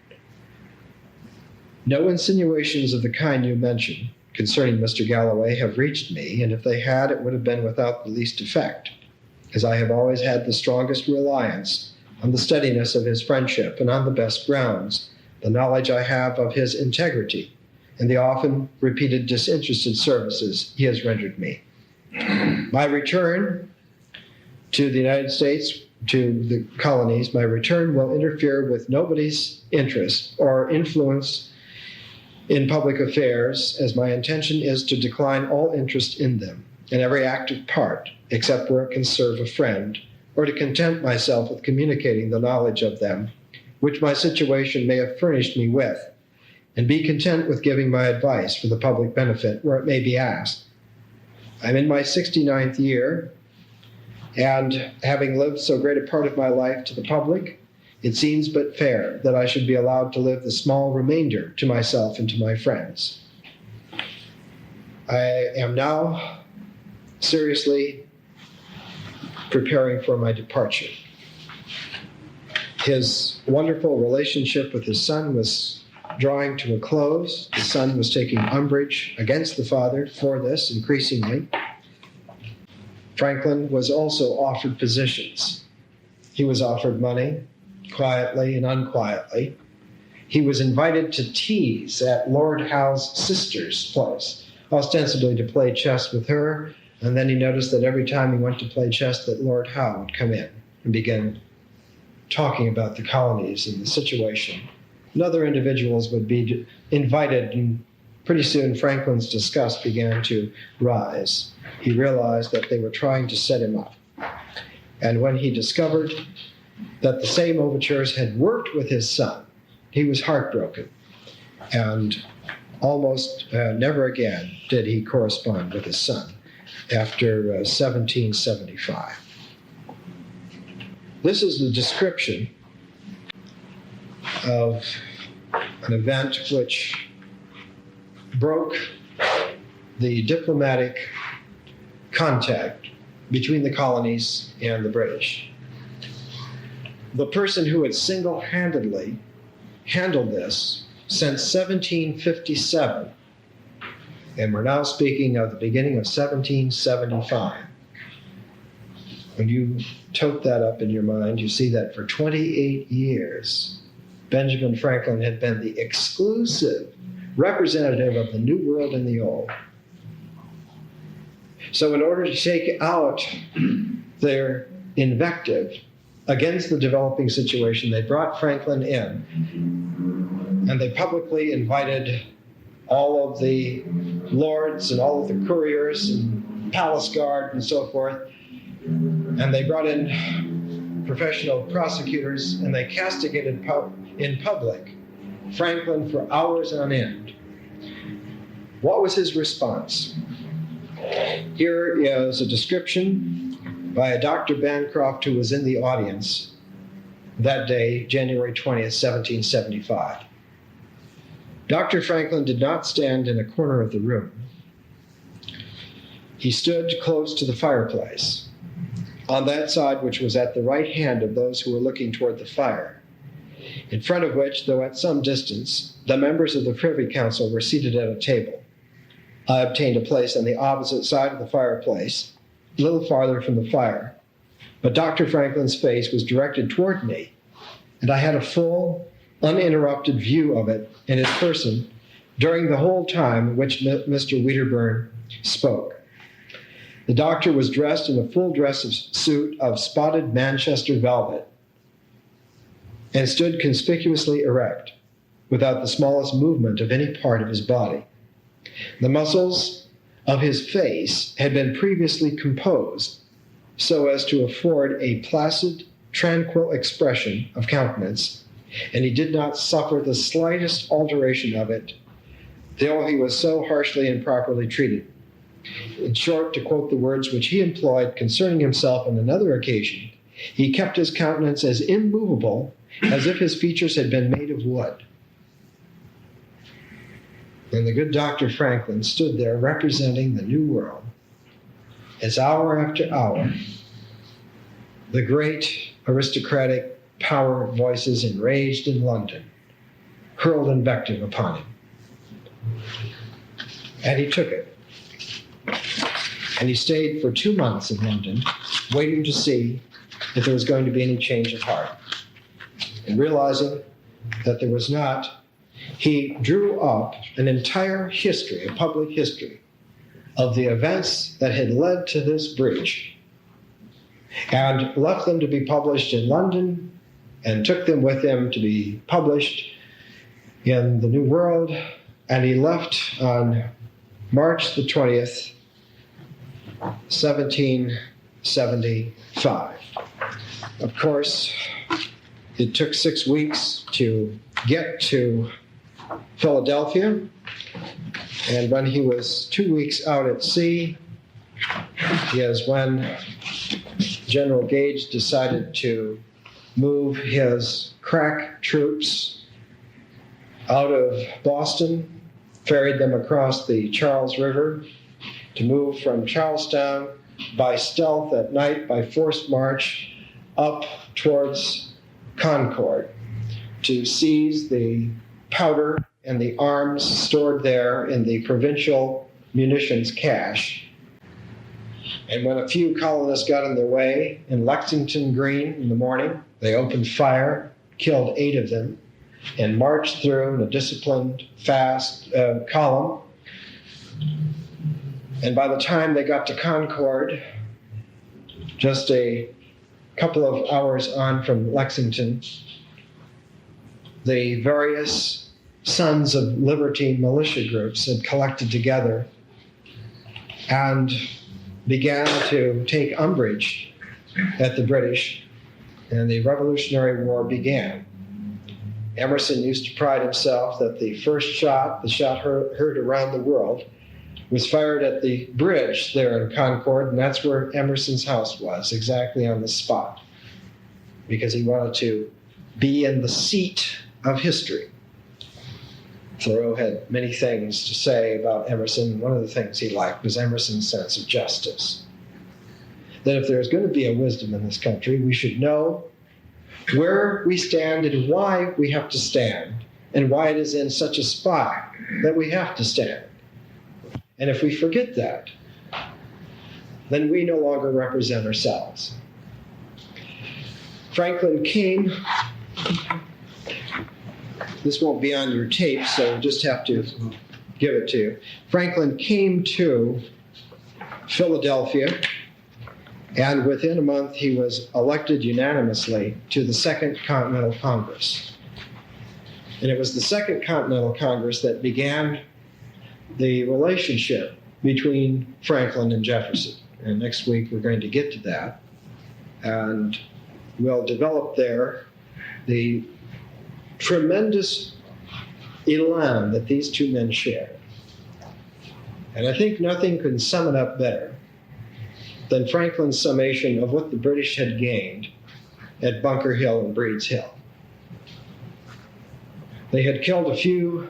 no insinuations of the kind you mention concerning Mr. Galloway have reached me, and if they had, it would have been without the least effect, as I have always had the strongest reliance on the steadiness of his friendship and on the best grounds, the knowledge I have of his integrity, and the often repeated disinterested services he has rendered me. My return to the United States, to the colonies, my return will interfere with nobody's interest or influence in public affairs, as my intention is to decline all interest in them and every active part, except where it can serve a friend, or to content myself with communicating the knowledge of them, which my situation may have furnished me with, and be content with giving my advice for the public benefit where it may be asked. I'm in my 69th year, and having lived so great a part of my life to the public, it seems but fair that I should be allowed to live the small remainder to myself and to my friends. I am now seriously preparing for my departure. His wonderful relationship with his son was drawing to a close. The son was taking umbrage against the father for this increasingly. Franklin was also offered positions. He was offered money, quietly and unquietly. He was invited to teas at Lord Howe's sister's place, ostensibly to play chess with her, and then he noticed that every time he went to play chess that Lord Howe would come in and begin talking about the colonies and the situation. And other individuals would be invited, and pretty soon Franklin's disgust began to rise. He realized that they were trying to set him up. And when he discovered that the same overtures had worked with his son, he was heartbroken. And almost never again did he correspond with his son after 1775. This is the description of an event which broke the diplomatic contact between the colonies and the British. The person who had single-handedly handled this since 1757, and we're now speaking of the beginning of 1775. When you tote that up in your mind, you see that for 28 years, Benjamin Franklin had been the exclusive representative of the New World and the Old. So in order to take out their invective against the developing situation, they brought Franklin in, and they publicly invited all of the lords and all of the couriers and palace guard and so forth, and they brought in professional prosecutors, and they castigated in public Franklin for hours on end. What was his response? Here is a description by a Dr. Bancroft who was in the audience that day, January 20th, 1775. Dr. Franklin did not stand in a corner of the room. He stood close to the fireplace, on that side which was at the right hand of those who were looking toward the fire, in front of which, though at some distance, the members of the Privy Council were seated at a table. I obtained a place on the opposite side of the fireplace, a little farther from the fire, but Dr. Franklin's face was directed toward me, and I had a full, uninterrupted view of it in his person during the whole time in which Mr. Wedderburn spoke. The doctor was dressed in a full dress suit of spotted Manchester velvet and stood conspicuously erect, without the smallest movement of any part of his body. The muscles of his face had been previously composed so as to afford a placid, tranquil expression of countenance, and he did not suffer the slightest alteration of it, though he was so harshly and improperly treated. In short, to quote the words which he employed concerning himself on another occasion, he kept his countenance as immovable as if his features had been made of wood. And the good Dr. Franklin stood there representing the New World, as hour after hour, the great aristocratic power voices enraged in London hurled invective upon him. And he took it. And he stayed for 2 months in London, waiting to see if there was going to be any change of heart. And realizing that there was not, he drew up an entire history, a public history, of the events that had led to this breach, and left them to be published in London, and took them with him to be published in the New World, and he left on March the 20th, 1775. Of course, it took 6 weeks to get to Philadelphia, and when he was 2 weeks out at sea is when General Gage decided to move his crack troops out of Boston, ferried them across the Charles River to move from Charlestown by stealth at night, by forced march, up towards Concord to seize the powder and the arms stored there in the provincial munitions cache. And when a few colonists got in their way in Lexington Green in the morning, they opened fire, killed 8 of them, and marched through in a disciplined, fast column. And by the time they got to Concord, just a couple of hours on from Lexington, the various Sons of Liberty militia groups had collected together and began to take umbrage at the British, and the Revolutionary War began. Emerson used to pride himself that the first shot, the shot heard around the world, was fired at the bridge there in Concord, and that's where Emerson's house was, exactly on the spot, because he wanted to be in the seat of history. Thoreau had many things to say about Emerson. One of the things he liked was Emerson's sense of justice. That if there's going to be a wisdom in this country, we should know where we stand and why we have to stand, and why it is in such a spot that we have to stand. And if we forget that, then we no longer represent ourselves. Franklin came, this won't be on your tape, so you'll just have to give it to you. Franklin came to Philadelphia, and within a month he was elected unanimously to the Second Continental Congress. And it was the Second Continental Congress that began the relationship between Franklin and Jefferson. And next week we're going to get to that. And we'll develop there the tremendous elan that these two men shared. And I think nothing can sum it up better than Franklin's summation of what the British had gained at Bunker Hill and Breed's Hill. They had killed a few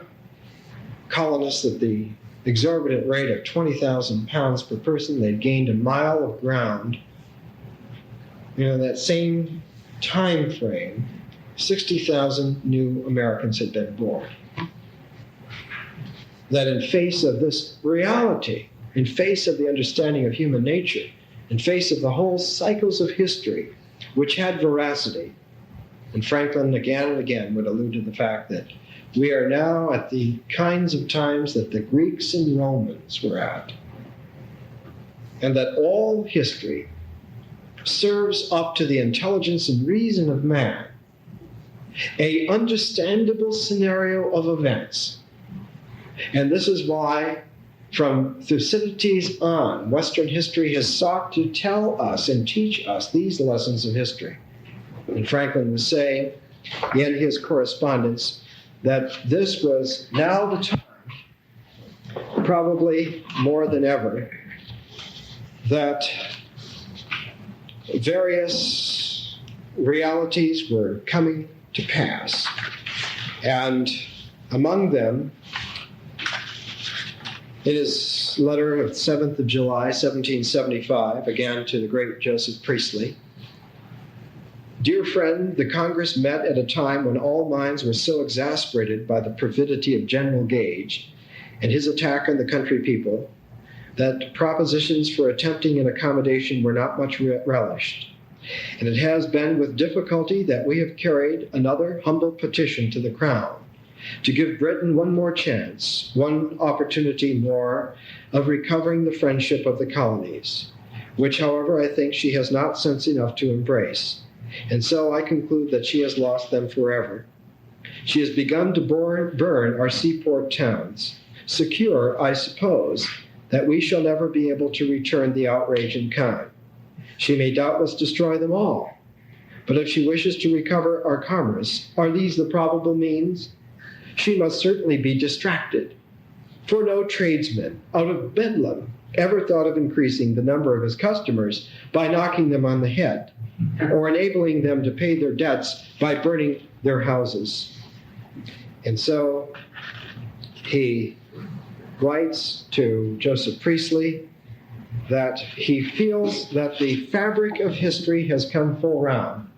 colonists at the exorbitant rate of 20,000 pounds per person. They'd gained a mile of ground. That same time frame, 60,000 new Americans had been born. That in face of this reality, in face of the understanding of human nature, in face of the whole cycles of history, which had veracity, and Franklin again and again would allude to the fact that we are now at the kinds of times that the Greeks and Romans were at, and that all history serves up to the intelligence and reason of man a understandable scenario of events. And this is why, from Thucydides on, Western history has sought to tell us and teach us these lessons of history. And Franklin was saying in his correspondence that this was now the time, probably more than ever, that various realities were coming to pass. And among them, in his letter of 7th of July, 1775, again to the great Joseph Priestley, "Dear friend, the Congress met at a time when all minds were so exasperated by the perfidy of General Gage and his attack on the country people that propositions for attempting an accommodation were not much relished. And it has been with difficulty that we have carried another humble petition to the Crown to give Britain one more chance, one opportunity more of recovering the friendship of the colonies, which, however, I think she has not sense enough to embrace. And so I conclude that she has lost them forever. She has begun to burn our seaport towns, secure, I suppose, that we shall never be able to return the outrage in kind. She may doubtless destroy them all. But if she wishes to recover our commerce, are these the probable means? She must certainly be distracted. For no tradesman, out of Bedlam, ever thought of increasing the number of his customers by knocking them on the head or enabling them to pay their debts by burning their houses. And so he writes to Joseph Priestley that he feels that the fabric of history has come full round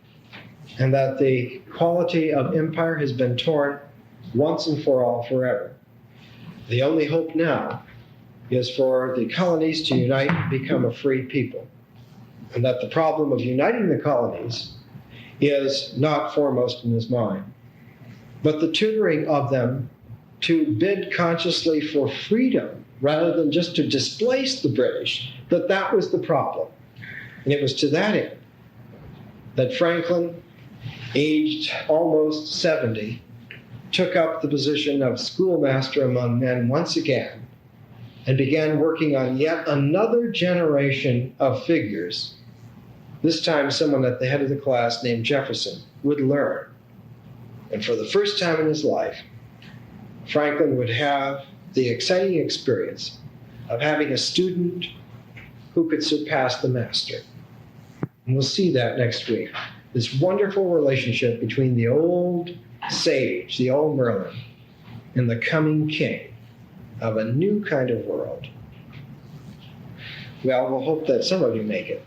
and that the quality of empire has been torn once and for all forever. The only hope now is for the colonies to unite and become a free people, and that the problem of uniting the colonies is not foremost in his mind, but the tutoring of them to bid consciously for freedom rather than just to displace the British, that was the problem. And it was to that end that Franklin, aged almost 70, took up the position of schoolmaster among men once again and began working on yet another generation of figures. This time, someone at the head of the class named Jefferson would learn. And for the first time in his life, Franklin would have the exciting experience of having a student who could surpass the master. And we'll see that next week. This wonderful relationship between the old sage, the old Merlin, and the coming king of a new kind of world. Well, we'll hope that some of you make it.